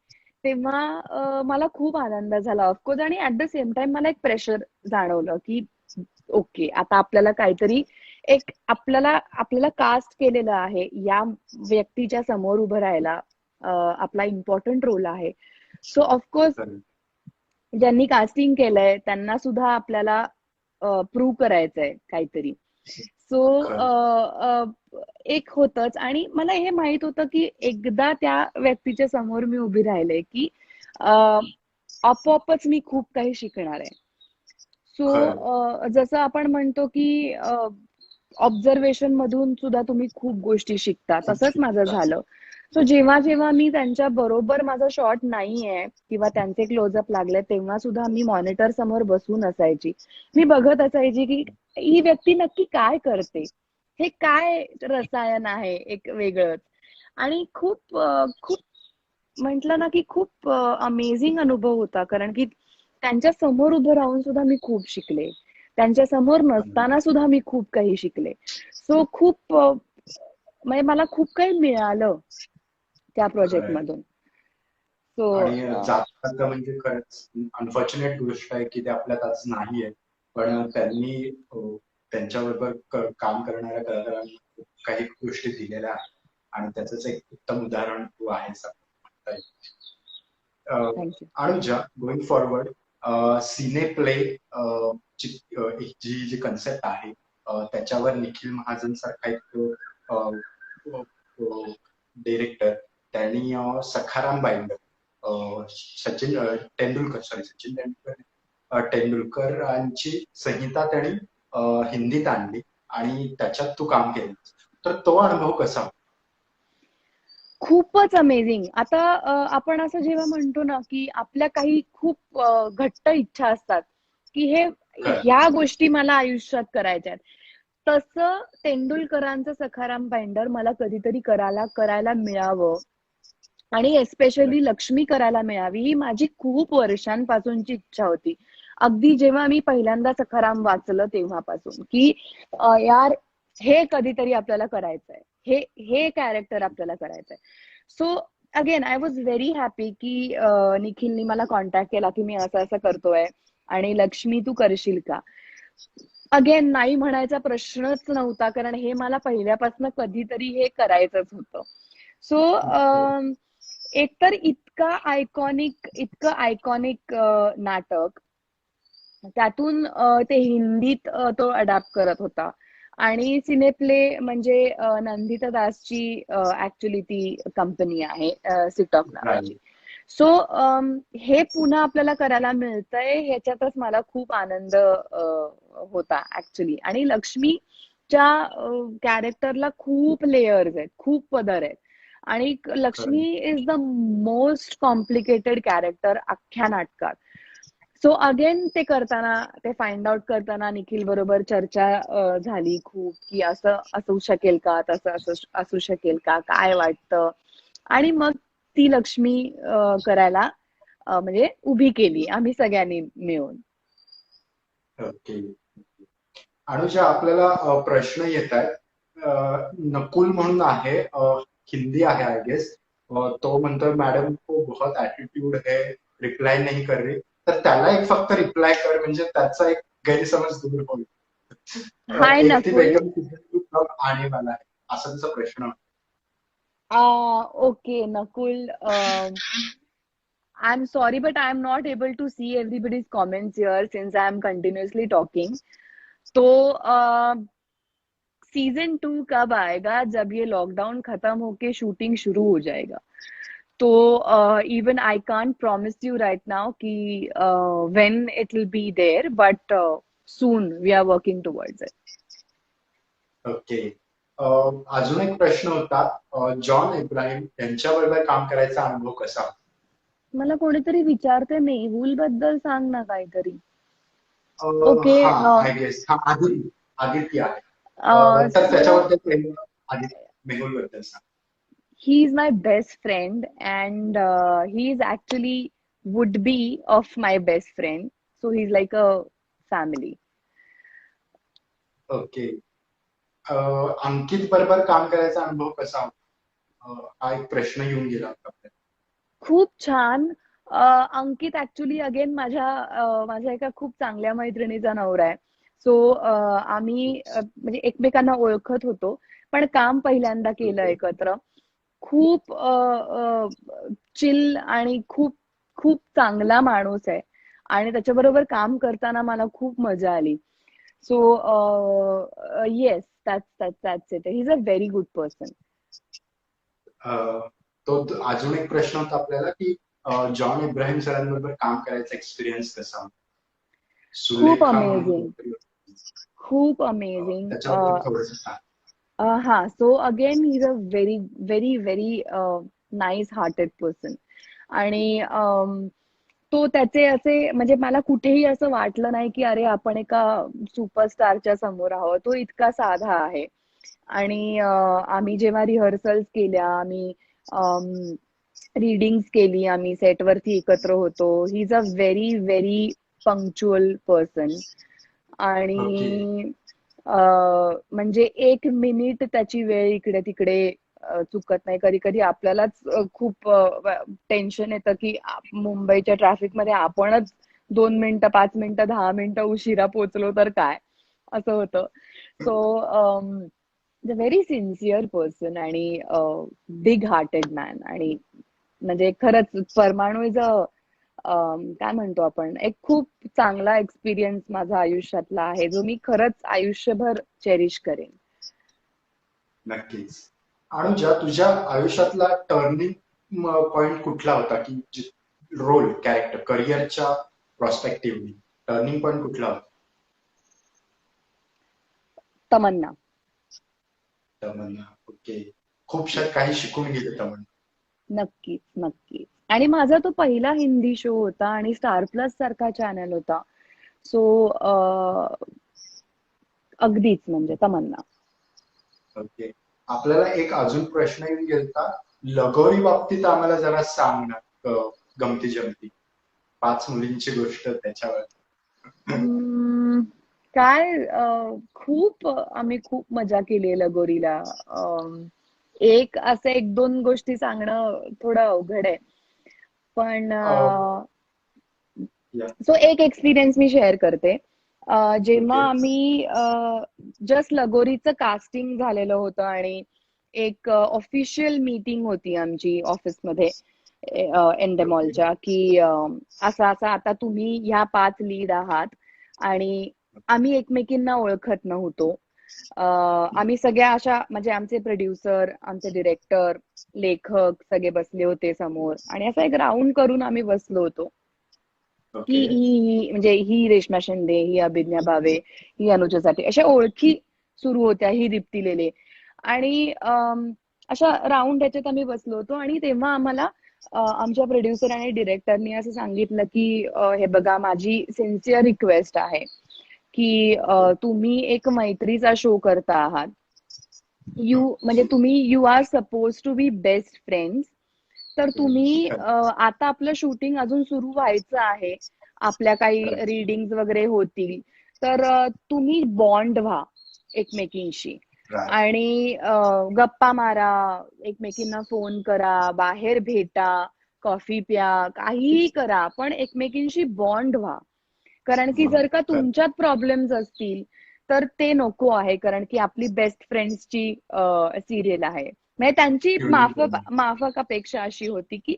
तेव्हा मला खूप आनंद झाला ऑफकोर्स. आणि ऍट द सेम टाइम मला एक प्रेशर जाणवलं की ओके, आता आपल्याला काहीतरी एक आपल्याला कास्ट केलेलं आहे, या व्यक्तीच्या समोर उभं राहायला आपला इम्पॉर्टंट रोल आहे. सो ऑफकोर्स ज्यांनी कास्टिंग केलंय त्यांना सुद्धा आपल्याला प्रूव्ह करायचंय काहीतरी. सो एक होतच. आणि मला हे माहित होतं की एकदा त्या व्यक्तीच्या समोर मी उभी राहिले की आपोआपच मी खूप काही शिकणार आहे. सो जसं आपण म्हणतो की ऑब्झर्वेशन मधून सुद्धा तुम्ही खूप गोष्टी शिकता, तसंच माझं झालं. सो जेव्हा जेव्हा मी त्यांच्या बरोबर माझा शॉट नाहीये किंवा त्यांचे क्लोजअप लागले, तेव्हा सुद्धा मी मॉनिटर समोर बसून असायची. मी बघत असायची की ही व्यक्ती नक्की काय करते, हे काय रसायन आहे एक वेगळंच. आणि खूप खूप म्हटलं ना की खूप अमेझिंग अनुभव होता, कारण की त्यांच्या समोर उभं राहून सुद्धा मी खूप शिकले, त्यांच्या समोर नसताना सुद्धा मी खूप काही शिकले. सो खूप म्हणजे मला खूप काही मिळालं त्या प्रोजेक्ट मधून. सो आणि जाता म्हणजे खरंच अनफॉर्च्युनेट गोष्ट आहे की ते आपल्यात आज नाहीये, पण त्यांनी त्यांच्याबरोबर काम करणाऱ्या कलाकारांना खूप काही गोष्टी दिलेल्या आहेत आणि त्याचंच एक उत्तम उदाहरण तू आहेस असं म्हणता येईल. थँक्यू. अनुजा, गोइंग फॉरवर्ड, सिने प्ले जी जी कन्सेप्ट आहे, त्याच्यावर निखिल महाजन सारखा एक डिरेक्टर, त्यांनी सखाराम बाईंडर, सचिन तेंडुलकर, सचिन तेंडुलकरांची संहिता त्यांनी हिंदीत आणली आणि त्याच्यात तू काम केलं, तर तो अनुभव कसा होता? खूपच अमेझिंग. आता आपण असं जेव्हा म्हणतो ना की आपल्या काही खूप घट्ट इच्छा असतात की ह्या गोष्टी मला आयुष्यात करायच्या आहेत, तसं तेंडुलकरांचं सखाराम बाइंडर मला कधीतरी करायला मिळावं आणि एस्पेशली लक्ष्मी करायला मिळावी, ही माझी खूप वर्षांपासूनची इच्छा होती. अगदी जेव्हा मी पहिल्यांदा सखाराम वाचलं तेव्हापासून की यार हे कधीतरी आपल्याला करायचंय, हे कॅरेक्टर आपल्याला करायचंय. So again I was very happy की निखिलनी मला कॉन्टॅक्ट केला की मी असं असं करतोय आणि लक्ष्मी तू करशील का. अगेन नाही म्हणायचा प्रश्नच नव्हता, कारण हे मला पहिल्यापासून कधीतरी हे करायचंच होतं. सो एकतर इतकं आयकॉनिक नाटक, त्यातून ते हिंदीत तो अडॅप्ट करत होता. आणि सिनेप्ले म्हणजे नंदिता दासची ऍक्च्युली ती कंपनी आहे सिटॉक नावाची. सो हे पुन्हा आपल्याला करायला मिळतंय, ह्याच्यातच मला खूप आनंद होता ऍक्च्युली. आणि लक्ष्मीच्या कॅरेक्टरला खूप लेयर्स आहेत, खूप पदर आहेत. आणि Lakshmi is the most complicated character अख्ख्या नाटकात. सो अगेन ते फाइंड आउट करताना निखिल बरोबर चर्चा झाली खूप की असं असू शकेल का, तसं असू शकेल का, काय वाटतं. आणि मग ती लक्ष्मी करायला म्हणजे उभी केली आम्ही सगळ्यांनी मिळून. ओके. अनुजा, आपल्याला प्रश्न येत आहेत. नकुल म्हणून आहे, हिंदी आहे आय गेस. तो म्हणतोय मॅडम को बहुत ऍटिट्यूड है, रिप्लाय नाही कर रही. तर त्याला एक फक्त रिप्लाय कर, म्हणजे त्याचा एक गैरसमज दूर होईल. हाय एक ती नकुल. बेगम कब आने वाला है, असा त्याचा प्रश्न. Okay Nakul, I'm sorry, but I'm not able to see everybody's comments here since I'm continuously talking. तो सीजन 2 कब आएगा, जब ये लॉकडाउन खत्म होके शूटिंग शुरू हो जाएगा. तो even I can't promise you right now कि when it will be there, but soon we are working towards it. Okay. अजून एक प्रश्न होता. जॉन इब्राहिम यांच्याबरोबर काम करायचा अनुभव कसा होता? मला कोणीतरी विचारते मेहुल बद्दल सांग ना काहीतरी. ओके. हा, आय गेस हा आदित्य आहे. तर सो त्याच्याबद्दल मेहुल बद्दल सांग. he is my best friend, and he is actually would be of my best friend, so he's like a family. Okay. Ankit बरोबर काम करायचा अनुभव कसा होता? हा एक प्रश्न येऊन गेला होता आपल्याला. खूप छान. अंकित ऍक्च्युली अगेन माझ्या एका खूप चांगल्या मैत्रिणीचा नवरा आहे. सो आम्ही म्हणजे एकमेकांना ओळखत होतो, पण काम पहिल्यांदा केलं ओके. एकत्र. खूप चिल आणि खूप खूप चांगला माणूस आहे, आणि त्याच्याबरोबर काम करताना मला खूप मजा आली. So yes, that's it. He is a very good person. तो अजून एक प्रश्न होता आपल्याला की जॉन इब्राहिम सरांबरोबर काम करायचा एक्सपिरियन्स कसा होता? खूप सुलेखा म्हणून अमेझिंग. कोणतरी होती. खूप अमेझिंग. त्याच्याबद्दल थोडंसं सांग. हा, so again he is a very very very nice hearted person. आणि तो त्याचे असे म्हणजे मला कुठेही असं वाटलं नाही की अरे आपण एका सुपरस्टारच्या समोर आहोत. तो इतका साधा आहे. आणि आम्ही जेव्हा रिहर्सल्स केल्या, आम्ही रीडिंग्स केली, आम्ही सेटवरती एकत्र होतो. He is a very very punctual person. Okay. आणि म्हणजे 1 मिनिट त्याची वेळ इकडे तिकडे चुकत नाही. कधी कधी आपल्यालाच खूप टेन्शन येतं की मुंबईच्या ट्रॅफिकमध्ये आपणच 2 मिनिटं, 5 मिनिटं, 10 मिनिटं उशिरा पोचलो तर काय, असं होतं. सो व्हेरी सिन्सिअर पर्सन आणि बिग हार्टेड मॅन. आणि म्हणजे खरंच परमाणू इज अ काय म्हणतो आपण, एक खूप चांगला एक्सपिरियन्स माझा आयुष्यातला आहे, जो मी खरंच आयुष्यभर चेरिश करेन. नक्कीच. अनुजा, तुझ्या आयुष्यातला टर्निंग पॉइंट कुठला होता की रोल कॅरेक्टर करिअरच्या प्रॉस्पेक्टिव्हली टर्निंग पॉइंट कुठला होता? तमन्ना. तमन्ना. ओके. खूप काही शिकून गेले तमन्ना. नक्कीच, नक्कीच. आणि माझा तो पहिला हिंदी शो होता आणि स्टार प्लस सारखा चॅनल होता. सो अगदीच म्हणजे तमन्ना. ओके. आपल्याला एक अजून प्रश्न येऊन गेलता. लगोरी बाबतीत आम्हाला जरा सांग ना, गमती जमती 5 मुलींची गोष्ट त्याच्यावर. हम्म, काय आम्ही खूप मजा केली आहे लगोरीला. एक असं 1-2 गोष्टी सांगणं थोडं अवघड आहे, पण या. सो एक एक्सपिरियन्स मी शेअर करते. जेव्हा ओके. आम्ही जस्ट लगोरीचं कास्टिंग झालेलं होतं आणि एक ऑफिशियल मीटिंग होती आमची ऑफिसमध्ये एंडेमॉलच्या, की असं असं आता तुम्ही ह्या 5 लीड आहात. आणि आम्ही एकमेकींना ओळखत नव्हतो. आम्ही सगळ्या अशा म्हणजे आमचे प्रोड्युसर, आमचे डिरेक्टर, लेखक सगळे बसले होते समोर, आणि असा एक राऊंड करून आम्ही बसलो होतो की ओके. म्हणजे ही रेश्मा शिंदे, ही अभिज्ञा भावे, ही अनुजा साठे, अशा ओळखी सुरू होत्या, ही दीप्ती लेले. आणि अशा राऊंड ह्याच्यात आम्ही बसलो होतो. आणि तेव्हा आम्हाला आमच्या प्रोड्युसर आणि डिरेक्टरनी असं सांगितलं की हे बघा, माझी सिन्सिअर रिक्वेस्ट आहे की तुम्ही एक मैत्रीचा शो करता आहात. म्हणजे तुम्ही you are suppose to be best friends. तर तुम्ही आता आपलं शूटिंग अजून सुरू व्हायचं आहे, आपल्या काही रीडिंग्स वगैरे होतील, तर तुम्ही बॉन्ड व्हा एकमेकींशी. आणि गप्पा मारा, एकमेकींना फोन करा, बाहेर भेटा, कॉफी प्या, काहीही करा, पण एकमेकींशी बॉन्ड व्हा. कारण की जर का तुमच्यात प्रॉब्लेम्स असतील तर ते नको आहे, कारण की आपली बेस्ट फ्रेंड्सची सिरियल आहे. म्हणजे त्यांची माफक अपेक्षा अशी होती की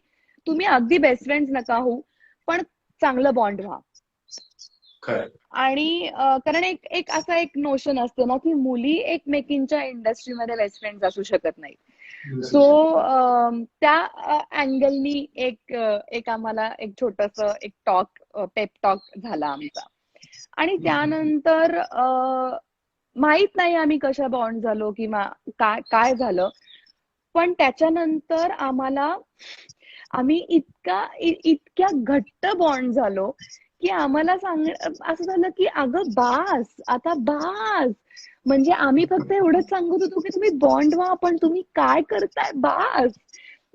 तुम्ही अगदी बेस्ट फ्रेंड्स नका होऊ, पण चांगलं बॉन्ड व्हा. खरं. आणि कारण एक एक असा एक नोशन असतो ना की मुली एकमेकींच्या इंडस्ट्रीमध्ये बेस्ट फ्रेंड्स असू शकत नाही. सो त्या अँगलनी एक आम्हाला एक छोटस एक पेप टॉक झाला आमचा. आणि त्यानंतर माहित नाही आम्ही कशा बॉन्ड झालो किंवा काय काय झालं, पण त्याच्यानंतर आम्ही इतक्या घट्ट बॉन्ड झालो की आम्हाला असं झालं की अगं बास, आता बास. म्हणजे आम्ही फक्त एवढंच सांगत होतो की तुम्ही बॉन्ड व्हा, पण तुम्ही काय करताय, बास.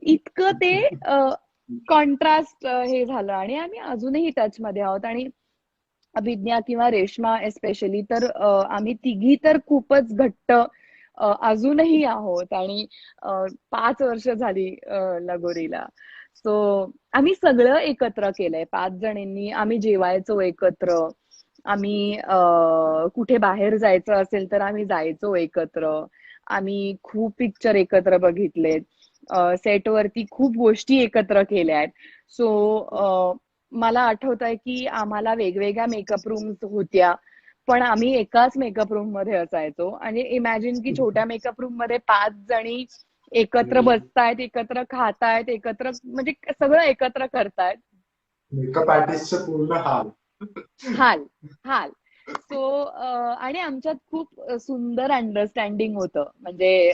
इतकं ते कॉन्ट्रास्ट हे झालं. आणि आम्ही अजूनही टच मध्ये आहोत. आणि अभिज्ञा किंवा रेश्मा एस्पेशली तर आम्ही तिघी तर खूपच घट्ट अजूनही आहोत. आणि 5 वर्ष झाली लगोरीला. सो आम्ही सगळं एकत्र केलंय 5 जणींनी. आम्ही जेवायचो एकत्र, आम्ही कुठे बाहेर जायचं असेल तर आम्ही जायचो एकत्र, आम्ही खूप पिक्चर एकत्र बघितलेत, सेटवरती खूप गोष्टी एकत्र केल्या आहेत. सो मला आठवत आहे की आम्हाला वेगवेगळ्या मेकअप रूम्स होत्या, पण आम्ही एकाच मेकअप रूम मध्ये असायचो. आणि इमॅजिन की छोट्या मेकअप रूम मध्ये 5 जणी एकत्र बसतायत, एकत्र खातायत, एकत्र म्हणजे सगळं एकत्र करतायत. मेकअप आर्टिस्टचं पूर्ण हाल. हाल हाल. सो आणि आमच्यात खूप सुंदर अंडरस्टँडिंग होतं. म्हणजे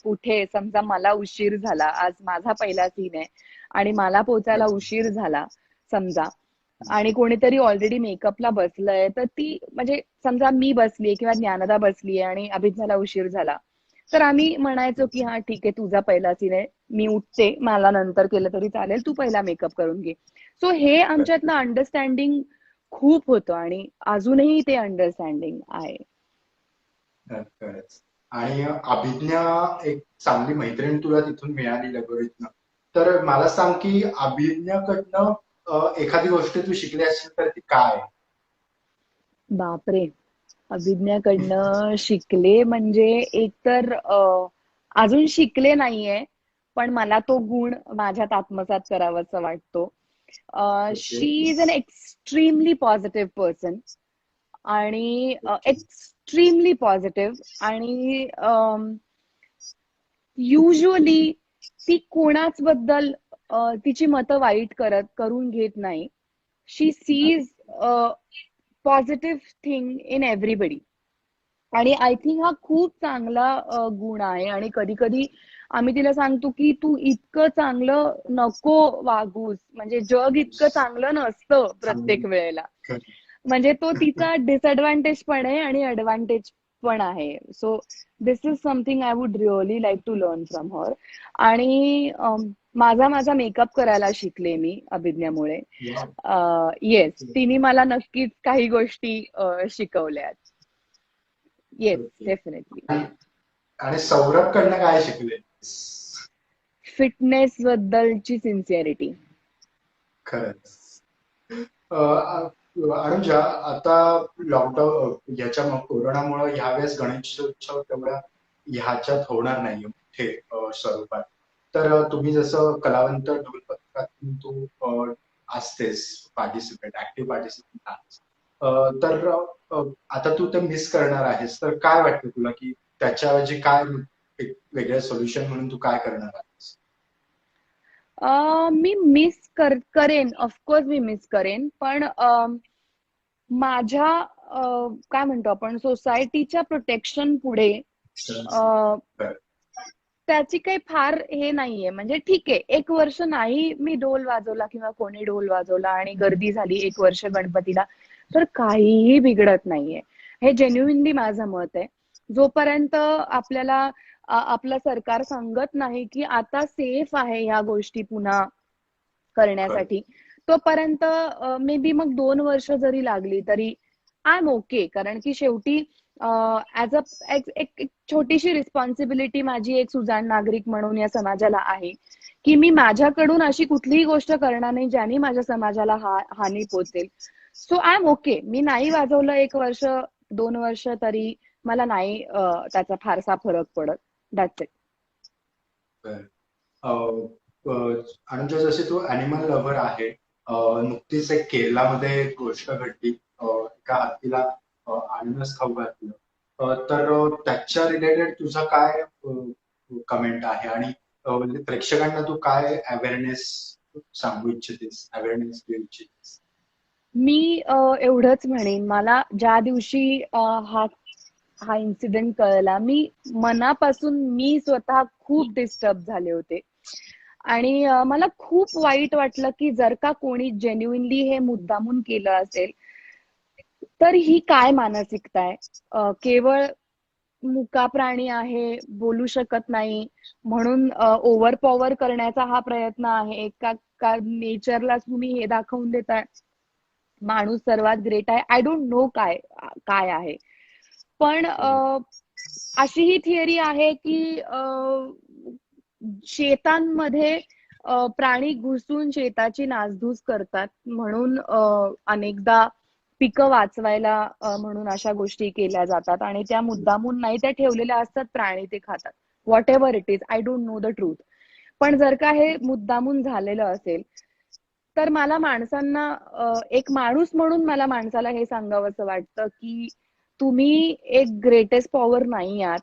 कुठे समजा मला उशीर झाला, आज माझा पहिला सीन आहे आणि मला पोचायला उशीर झाला समजा, आणि कोणीतरी ऑलरेडी मेकअपला बसलंय, तर ती म्हणजे समजा मी बसलीये किंवा ज्ञानदा बसलीये आणि अभिज्ञाला उशीर झाला, तर आम्ही म्हणायचो की हा ठीक आहे, तुझा पहिला सीन आहे, मी उठते, मला नंतर केलं तरी चालेल, तू पहिला मेकअप करून घे. सो हे आमच्यातलं अंडरस्टँडिंग खूप होतं आणि अजूनही ते अंडरस्टँडिंग आहे. खरंच. आणि अभिज्ञा एक चांगली मैत्रीण तुला तिथून मिळाली लगोरीतनं. तर मला सांग की अभिज्ञाकडनं एखादी गोष्ट तू शिकली असेल तर ती काय? बापरे, अभिज्ञाकडनं शिकले म्हणजे एकतर अजून शिकले नाहीये, पण मला तो गुण माझ्यात आत्मसात करावासा वाटतो. She is an extremely positive person. आणि एक्स्ट्रीमली पॉझिटिव्ह. आणि युजली ती कोणाच बद्दल तिची मतं वाईट करून घेत नाही. She sees positive thing in everybody. आणि आय थिंक हा खूप चांगला गुण आहे. आणि कधी कधी आम्ही तिला सांगतो की तू इतकं चांगलं नको वागूस, म्हणजे जग इतकं चांगलं नसतं प्रत्येक वेळेला. म्हणजे तो तिचा डिसएडव्हान्टेज पण आहे आणि ऍडव्हान्टेज पण आहे. So this is something I would really like to learn from her. आणि माझा मेकअप करायला शिकले मी अभिज्ञामुळे. येस, तिने मला नक्कीच काही गोष्टी शिकवल्यात. Yes, definitely. आणि सौरभ कडनं काय शिकले? फिटनेस बद्दलची सिन्सिअरिटी. खरंच. अनुजा, आता लॉकडाऊन कोरोनामुळे ह्यावेळेस गणेशोत्सव तेवढा ह्याच्यात होणार नाहीये मोठे स्वरूपात. तर तुम्ही जसं कलावंत ढोल पथकातून तू असतेस पार्टिसिपेट, ऍक्टिव्ह पार्टिसिपेंट आहेस. तर आता तू ते मिस करणार आहेस, तर काय वाटतं तुला की त्याच्याऐवजी काय एक वेगळं सोल्युशन म्हणून तू काय करणार आहेस? मी करेन, ऑफकोर्स मी मिस करेन, पण माझ्या काय म्हणतो आपण, सोसायटीच्या प्रोटेक्शन पुढे त्याची काही फार हे नाहीये. म्हणजे ठीक आहे, 1 वर्ष नाही मी ढोल वाजवला किंवा कोणी ढोल वाजवला आणि गर्दी झाली 1 वर्ष गणपतीला, तर काहीही बिघडत नाहीये. हे जेन्युइनली माझं मत आहे. जोपर्यंत आपल्याला आपलं सरकार सांगत नाही की आता सेफ आहे ह्या गोष्टी पुन्हा करण्यासाठी, तोपर्यंत मे बी मग 2 वर्ष जरी लागली तरी आय एम ओके. कारण की शेवटी ऍज एक छोटीशी रिस्पॉन्सिबिलिटी माझी एक सुजाण नागरिक म्हणून या समाजाला आहे की मी माझ्याकडून अशी कुठलीही गोष्ट करणार नाही ज्याने माझ्या समाजाला हानी पोचेल. So I am okay. मी नाही वाजवलं 1 वर्ष 2 वर्ष तरी मला नाही त्याचा फारसा फरक पडत. That's it. अनुजा, जशी तू अॅनिमल लव्हर आहे, नुकतीच एक केरलामध्ये एक गोष्ट घडली. एका हत्तीला अननस खाऊ घातलं. तर त्याच्या रिलेटेड तुझा काय कमेंट आहे आणि म्हणजे प्रेक्षकांना तू काय अवेअरनेस सांगू इच्छितेस, अवेअरनेस देऊ इच्छितेस? मी एवढंच म्हणेन, मला ज्या दिवशी हा हा इन्सिडेंट कळला, मी मनापासून मी स्वतः खूप डिस्टर्ब झाले होते. आणि मला खूप वाईट वाटलं की जर का कोणी जेन्युइनली हे मुद्दामून केलं असेल तर ही काय मानसिकता आहे. केवळ मुका प्राणी आहे, बोलू शकत नाही म्हणून ओव्हर पॉवर करण्याचा हा प्रयत्न आहे का? का नेचरला तुम्ही हे दाखवून देताय माणूस सर्वात ग्रेट आहे? आय डोंट नो काय काय आहे. पण अशी ही थिअरी आहे की शेतांमध्ये प्राणी घुसून शेताची नासधूस करतात म्हणून अनेकदा पिकं वाचवायला म्हणून अशा गोष्टी केल्या जातात आणि त्या मुद्दामून नाही, त्या ठेवलेल्या असतात, प्राणी ते खातात. What ever it is, I don't know the truth. पण जर का हे मुद्दामून झालेलं असेल तर मला माणसांना एक माणूस म्हणून मला माणसाला हे सांगावंसं वाटतं की तुम्ही एक ग्रेटेस्ट पॉवर नाही आहात.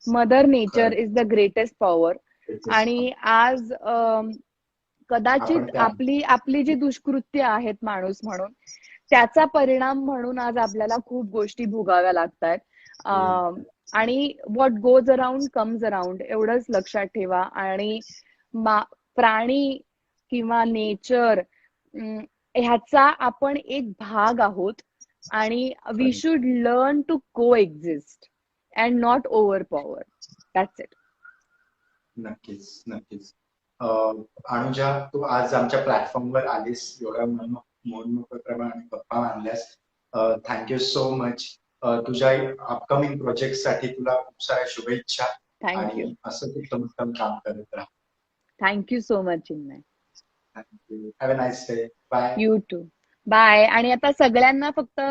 Mother nature is the greatest power. आणि आज कदाचित आपली आपली जी दुष्कृत्य आहेत माणूस म्हणून, त्याचा परिणाम म्हणून आज आपल्याला खूप गोष्टी भोगाव्या लागतात. आणि what goes around comes around, एवढंच लक्षात ठेवा. आणि प्राणी किंवा नेचर ह्याचा आपण एक भाग आहोत आणि वी शुड लर्न टू को exist and not over power. That's it. नक्कीच, नक्कीच. अनुजा, तू आज आमच्या प्लॅटफॉर्मवर आलीस, एवढ्या मनमोकळेपणाने गप्पा मारल्यास. Thank you so much. तुझ्या अपकमिंग प्रोजेक्ट साठी तुला खूप साऱ्या शुभेच्छा. थँक्यू. आणि असं उत्तम उत्तम काम करत राहा. Thank you so much Chinmay. Thank you. Have a nice day. Bye. You too. Bye. आणि आता सगळ्यांना फक्त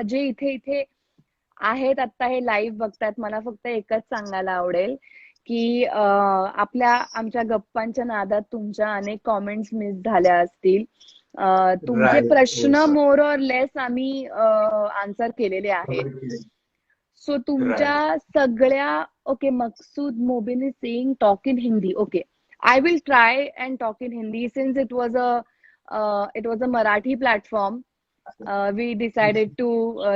जे इथे इथे आहेत आता हे लाईव्ह बघतात, मला फक्त एकच सांगायला आवडेल की आमच्या गप्पांच्या नादात तुमच्या अनेक कॉमेंट्स मिस झाल्या असतील. तुमचे प्रश्न मोर ऑर लेस आम्ही आन्सर केलेले आहेत. सो तुमच्या सगळ्या okay. Maqsood Mobin is saying talk in Hindi. Okay, I will try and talk in Hindi since it was a Marathi platform. We decided to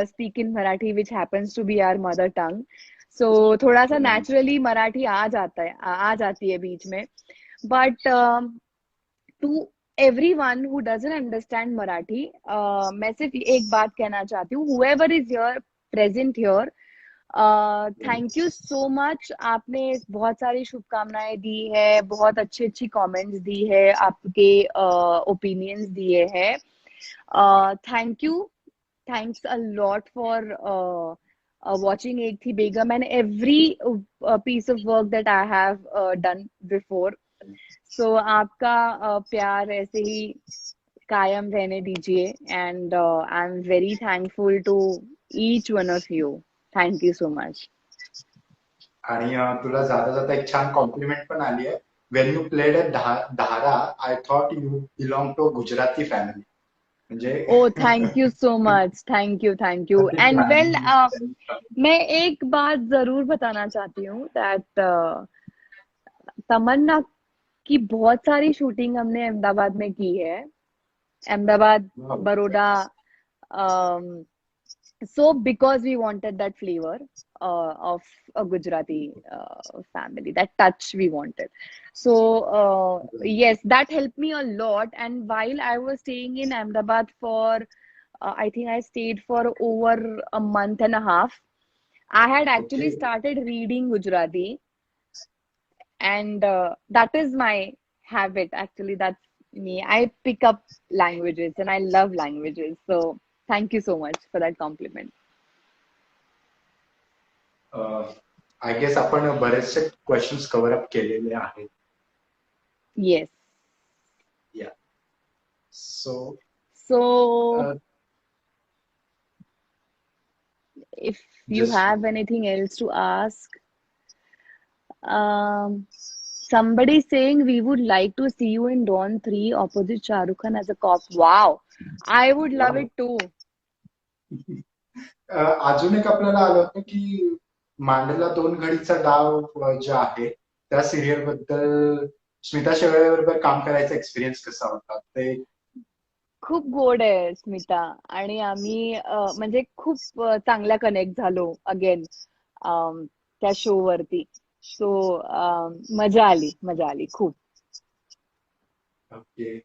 speak in Marathi, which happens to be our mother tongue. So थोड़ा सा naturally मराठी आ जाती है बीच में. But to everyone who doesn't understand Marathi, मैं सिर्फ एक बात कहना चाहती हूँ. Whoever is here, present here, thank you so much. आपने बहुत सारी शुभकामनाएं दी है, बहुत अच्छी अच्छी कमेंट्स दी है, आपके ओपिनियंस दिए हैं. Thank you. Thanks a lot for watching एक थी Begum and every piece of work that I have done before. So आपका प्यार ऐसे ही कायम रहने दीजिए. And I'm very thankful to each one of you. Thank you so much. आणि तुला जाता जाता एक छान कॉम्प्लिमेंट पण आली आहे. When you played a Dhara, I thought you belong to Gujarati family. म्हणजे oh thank you so much. Thank you. And well मैं एक बात जरूर बताना चाहती हूँ दैट तमन्ना की बहुत सारी शूटिंग हमने अहमदाबाद में की है. Ahmedabad, Baroda. So because we wanted that flavor of a Gujarati family, that touch we wanted. So yes, that helped me a lot. And while I was staying in Ahmedabad for I think I stayed for over a month and a half, I had actually started reading Gujarati. And that is my habit actually. That's me. I pick up languages and I love languages. So thank you so much for that compliment. I guess आपण बरेचसे क्वेश्चन्स कव्हर अप केलेले आहेत. Yes. या. So if you have anything else to ask, somebody saying we would like to see you in Dawn 3 opposite Shah Rukh Khan as a cop. Wow, I would love it too. अजून एक आपल्याला आलं होतं की मांडला दोन घडीचा डाव जे आहे त्या सिरियल बद्दल स्मिता शेळके बरोबर काम करायचा एक्सपिरियन्स कसा होता ते? खूप गोड आहे स्मिता. आणि आम्ही म्हणजे खूप चांगल्या कनेक्ट झालो अगेन त्या शो वरती. सो मजा आली, मजा आली खूप. ओके.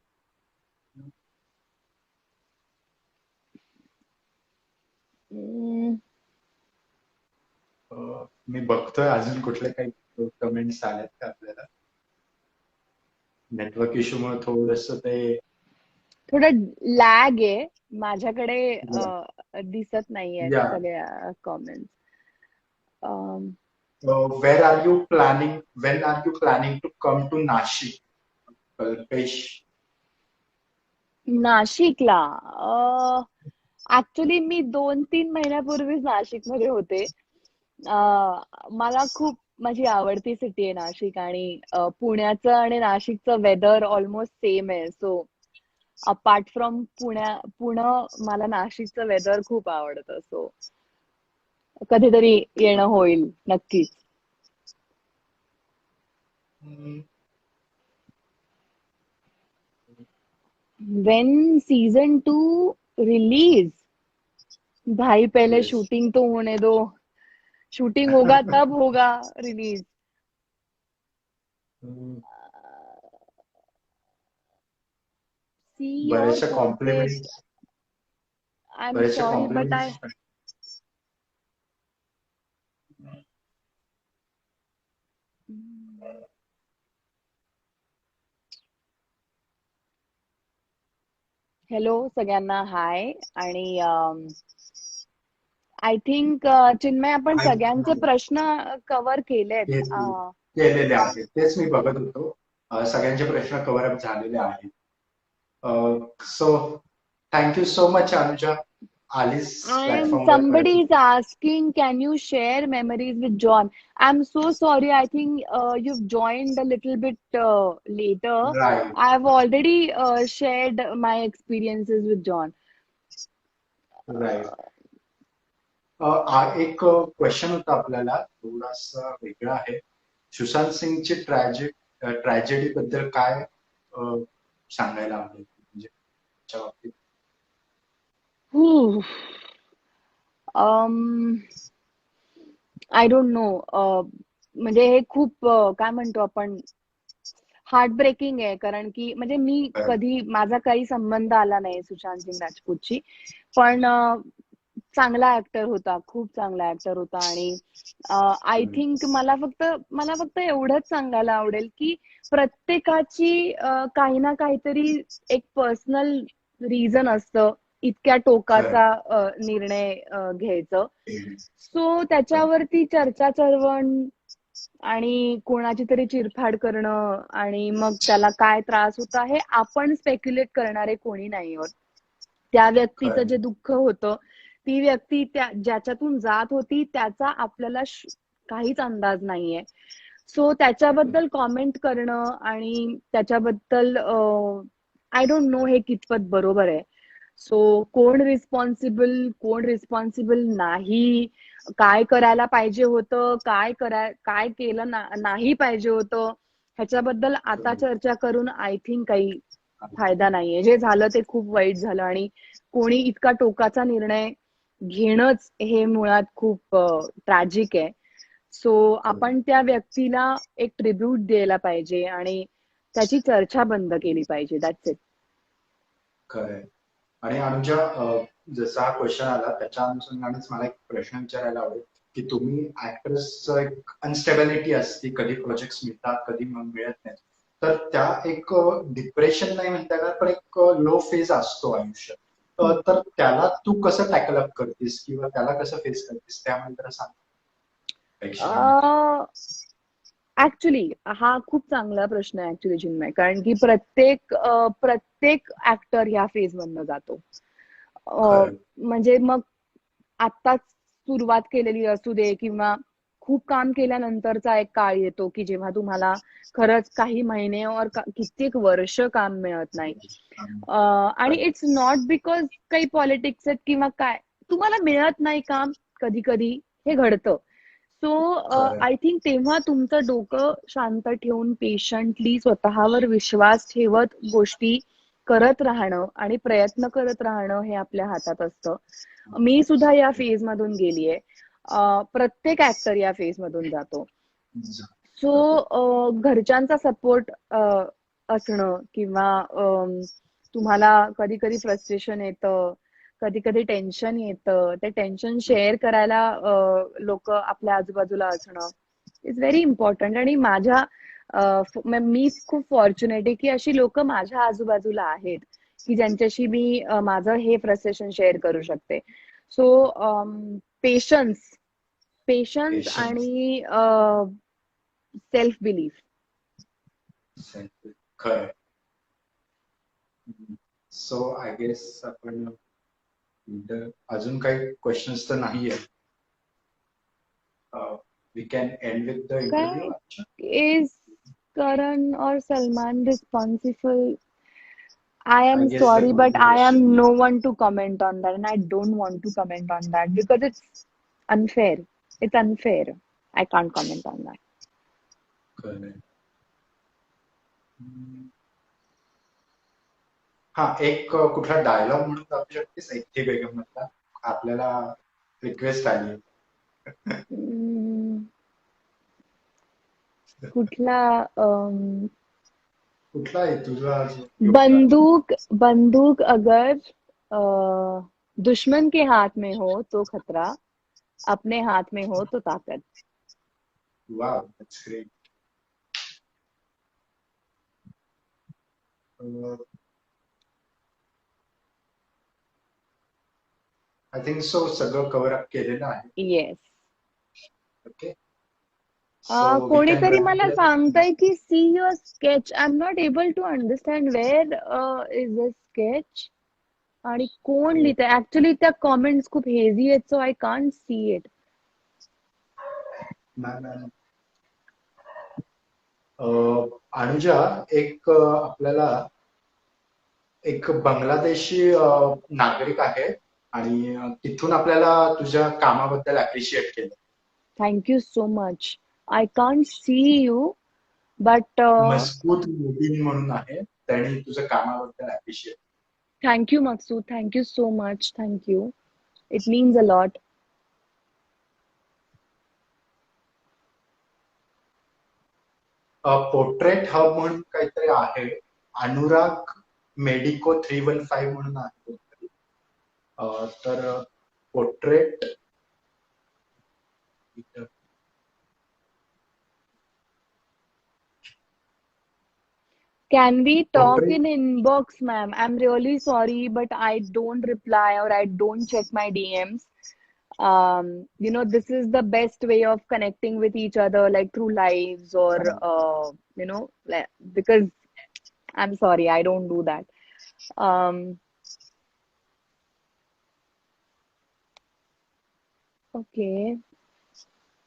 हम्म, मी बघतोय अजून कुठले काही कमेंट्स आल्यात का आपल्याला. नेटवर्क इश्यूमुळे थोडस ते थोडं लॅग आहे माझ्याकडे. दिसत नाहीयेत या सगळ्या comments. Where are you planning when are you planning to come to Nashik? Kalpesh. नाशिकला ऍक्च्युली मी 2-3 महिन्यापूर्वीच नाशिकमध्ये होते. मला खूप माझी आवडती सिटी आहे नाशिक. आणि पुण्याचं आणि नाशिकचं वेदर ऑलमोस्ट सेम आहे. सो अपार्ट फ्रॉम पुणे, मला नाशिकचं वेदर खूप आवडतं. सो कधीतरी येणं होईल नक्कीच. व्हेन सीजन 2 रिलीज, भाई पहले येस. शूटिंग तो होने दो. शूटिंग होगा तब होगा रिलीज. सी योर बरेचसे पोर्ट्रेट. कॉम्प्लिमेंट आय एम बरेचसे sorry but I. Compliments. Hello सगळ्यांना, हाय. आणि आय थिंक चिन्मय, आपण सगळ्यांचे प्रश्न कव्हर केलेत. केलेले आहेत तेच मी बघत होतो. सगळ्यांचे प्रश्न कव्हर अप झालेले आहेत. So thank you so much Anuja, आलीस And प्लॅटफॉर्मवर परत. somebody is asking, can you share memories with John? I'm so sorry. I think you've joined a little bit later. Right. I've already shared my experiences with John. Right. एक क्वेश्चन होता आपल्याला थोडासा वेगळा आहे. सुशांत सिंगची ट्रॅजेडी बद्दल काय सांगायला आवडेल म्हणजे त्याच्या बाबतीत? Whew. Um, I don't know. म्हणजे हे खूप काय म्हणतो आपण, हार्ट ब्रेकिंग आहे. कारण की म्हणजे मी कधी, माझा काही संबंध आला नाही सुशांत सिंग राजपूतशी. पण चांगला ऍक्टर होता, खूप चांगला ऍक्टर होता. आणि आय थिंक मला फक्त एवढंच सांगायला आवडेल की प्रत्येकाची काही ना काहीतरी एक पर्सनल रिझन असतं इतक्या टोकाचा निर्णय घ्यायचं. सो त्याच्यावरती चर्चा चर्वण आणि कोणाची तरी चिरफाड करणं आणि मग त्याला काय त्रास होता हे आपण स्पेक्युलेट करणारे कोणी नाही आहोत. त्या व्यक्तीचं जे दुःख होतं, ती व्यक्ती ज्याच्यातून जात होती, त्याचा आपल्याला काहीच अंदाज नाहीये. सो त्याच्याबद्दल कॉमेंट करणं आणि त्याच्याबद्दल आय डोंट नो हे कितपत बरोबर आहे. सो कोण रिस्पॉन्सिबल नाही, काय करायला पाहिजे होतं, काय केलं नाही पाहिजे होतं, ह्याच्याबद्दल आता चर्चा करून आय थिंक काही फायदा नाहीये. जे झालं ते खूप वाईट झालं. आणि कोणी इतका टोकाचा निर्णय घेणंच हे मुळात खूप ट्रॅजिक आहे. सो आपण त्या व्यक्तीला एक ट्रिब्यूट द्यायला पाहिजे आणि त्याची चर्चा बंद केली पाहिजे. That's it. खरंय. आणि अनुजा, जसा हा क्वेश्चन आला त्याच्या अनुषंगानेच मला एक प्रश्न विचारायला आवडेल की तुम्ही ऍक्टर्सचं एक अनस्टेबिलिटी असते, कधी प्रोजेक्ट मिळतात कधी मग मिळत नाही. तर त्या एक डिप्रेशन नाही म्हणता येणार पण एक लो फेज असतो आयुष्यात. तर त्याला तू कसं टॅकल अप करतेस किंवा त्याला कसं फेस करतेस त्यामध्ये जरा सांग प्रेक्षकांना. ऍक्च्युली हा खूप चांगला प्रश्न आहे ऍक्च्युली चिन्मय. कारण की प्रत्येक ऍक्टर ह्या फेज मधनं जातो. खरं. म्हणजे मग आत्ताच सुरुवात केलेली असू दे किंवा खूप काम केल्यानंतरचा एक काळ येतो की जेव्हा तुम्हाला खरंच काही महिने और कित्येक वर्ष काम मिळत नाही. आणि खरं. इट्स नॉट बिकॉज काही पॉलिटिक्स आहेत किंवा काय, तुम्हाला मिळत नाही काम कधी कधी, हे घडतं. सो खरं. आय थिंक तेव्हा तुमचं डोकं शांत ठेवून पेशंटली स्वतःवर विश्वास ठेवत गोष्टी करत राहणं आणि प्रयत्न करत राहणं हे आपल्या हातात असतं. मी सुद्धा या फेज मधून गेलीये. प्रत्येक ऍक्टर या फेज मधून जातो. सो घरच्यांचा सपोर्ट असणं किंवा तुम्हाला कधी कधी फ्रस्ट्रेशन येतं, कधी कधी टेन्शन येतं, ते टेन्शन शेअर करायला लोक आपल्या आजूबाजूला असणं इज व्हेरी इम्पॉर्टंट. आणि मी खूप फॉर्च्युनेट आहे की अशी लोक माझ्या आजूबाजूला आहेत की ज्यांच्याशी मी माझं हे फ्रस्ट्रेशन शेअर करू शकते. So patience patience patience. आणि सेल्फ बिलीफ. खरं. सो आय गेस आपण अजून काही क्वेश्चन्स तर नाहीये. We can end with the काय interview. Is Karan or Salman responsible? I I am guess sorry, that would but be I Rashid. am no one to comment on that, and I don't want to comment on that because it's unfair. It's unfair. I can't comment on that. खरं. हा, एक कुठला डायलॉग म्हणून दाखवू शकतेस ऐथे बेगम मधला? आपल्याला रिक्वेस्ट आली. हम्म, कुठला कुठला आहे तुझा जो बंदूक बंदूक अगर दुश्मन के हाथ में हो तो खतरा, अपने हाथ में हो तो ताकत. Wow, that's great. I think so सगळं कव्हर अप केलेलं आहे. Yes. Okay. So we can कोणीतरी रॅप मला सांगताय की see your sketch. I am not able to understand where is a sketch. आणि कोण लिहितंय ऍक्च्युली. त्या कॉमेंट्स खूप हेझी आहेत, so I can't see it. Anuja, एक आपल्याला एक बांगलादेशी नागरिक आहे आणि तिथून आपल्याला तुझ्या कामाबद्दल अप्रिशिएट केलं. Thank you so much. I can't see you but मस्कूत मोदीन म्हणून आहे, त्यांनी तुझ्या कामाबद्दल appreciate. Thank you Maqsood. Thank you so much. Thank you. It means a lot. Portrait hub म्हणून काहीतरी आहे, अनुराग मेडिको 315 म्हणून आहे कोणतरी. तर portrait Can we talk portrait in inbox, ma'am? I'm really sorry, but I don't reply or I don't check my DMs. This is the best way of connecting with each other, like through lives or, because I'm sorry, I don't do that. Um, okay.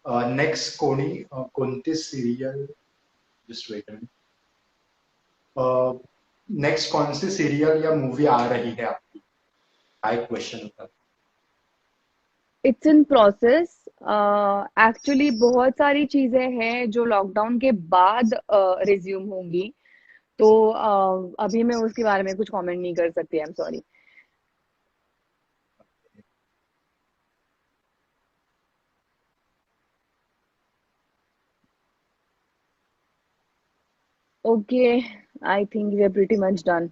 Next कोणती सिरियल, जस्ट वेट. नेक्स्ट कौन सी सीरियल या मूवी आ रही है आपकी? हा एक क्वेश्चन होता. It's in process. एक्चुअली बहुत सारी चीजें हैं जो लॉकडाउन के बाद रिज्यूम होंगी. तो अभी मैं उसके बारे में कुछ कमेंट नहीं कर सकती. I am sorry. Okay, I think we are pretty much done.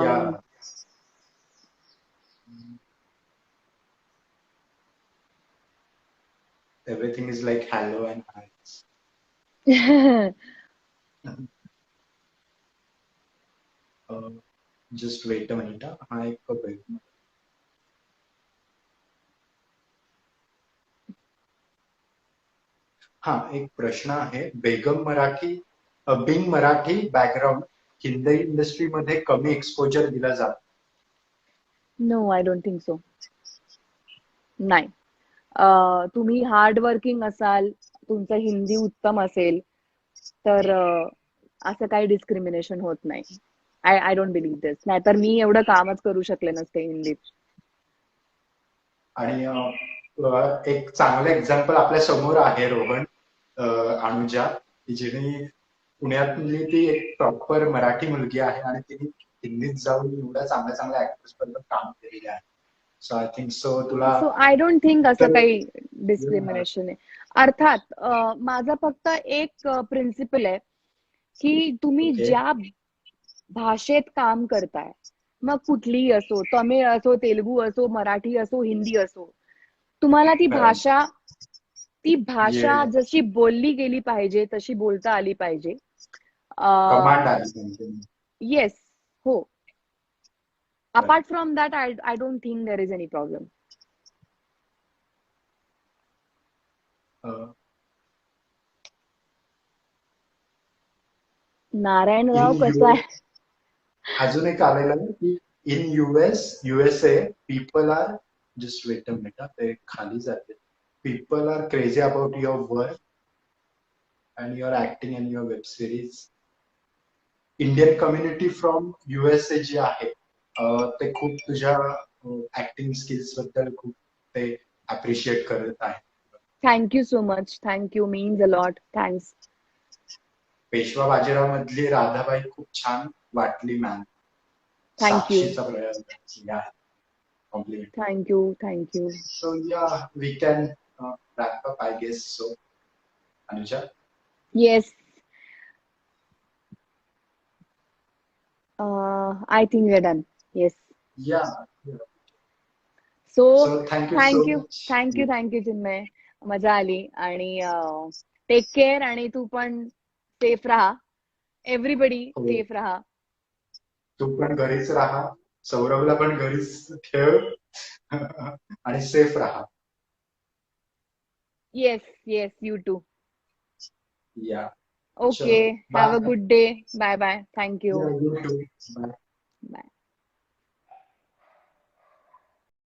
या everything is like hello and high. Just wait a minute. हा एक हा एक प्रश्न आहे. बिंग मराठी बॅकग्राऊंड हिंदी इंडस्ट्रीमध्ये कमी एक्सपोजर दिला जातो. No, I don't think so. नाही. तुम्ही हार्ड वर्किंग असाल, तुमचं हिंदी उत्तम असेल, तर असं काही डिस्क्रिमिनेशन होत नाही. आय डोंट बिलीव्ह दिस. नाहीतर मी एवढं कामच करू शकले नसते हिंदीत. आणि एक चांगलं एक्झाम्पल आपल्या समोर आहे रोहन, अनुजा, की जिने पुण्यातली ती एक प्रॉपर मराठी मुलगी आहे आणि तिने हिंदीत जाऊन एवढ्या चांगल्या चांगल्या ऍक्टर्स बरोबर काम केलेले आहे. सो आय थिंक सो तुला सो आय डोंट थिंक असं तर काही डिस्क्रिमिनेशन आहे. अर्थात माझा फक्त एक प्रिन्सिपल आहे की तुम्ही ओके ज्या भाषेत काम करताय, मग कुठलीही असो, तमिळ असो, तेलुगू असो, मराठी असो, हिंदी असो, तुम्हाला ती भाषा ये जशी बोलली गेली पाहिजे तशी बोलता आली पाहिजे. कमांड आली त्यांची. येस, हो. Apart from that I don't think there is any problem. Narayanrao in कसा युएस आहे? अजून एक आलेलं आहे की in USA people are just wait a minute, ते खाली जाते. People are crazy about your work and your acting and your web series. Indian community from USA जी आहे ते खूप तुझ्या ऍक्टिंग स्किल्स बद्दल खूप ते अप्रिशिएट करत आहे. Thank you so much. Thank you. Means a lot. Thanks. Peshwa Bajirao मधली राधाबाई खूप छान वाटली मॅम. थँक्यू. साक्षीचा प्रयत्न compliment. Thank you. Thank you. So yeah, we can wrap up, I guess so. Anuja? Yes. I think we are done. Yes. Yeah. Yeah. So So thank you so thank you. much. Thank you. Thank you Chinmay. मजा आली. आणि टेक केअर. आणि तू पण सेफ राहा. एव्हरीबडी हो, सेफ राहा. तू पण घरीच राहा. सौरभला पण घरीच ठेव. आणि सेफ राहा. Yes. Yes. You too. Yeah. Okay. Chalo. Have a Bye. Good day. Bye bye. Thank you. Yeah, you too. Bye. Bye.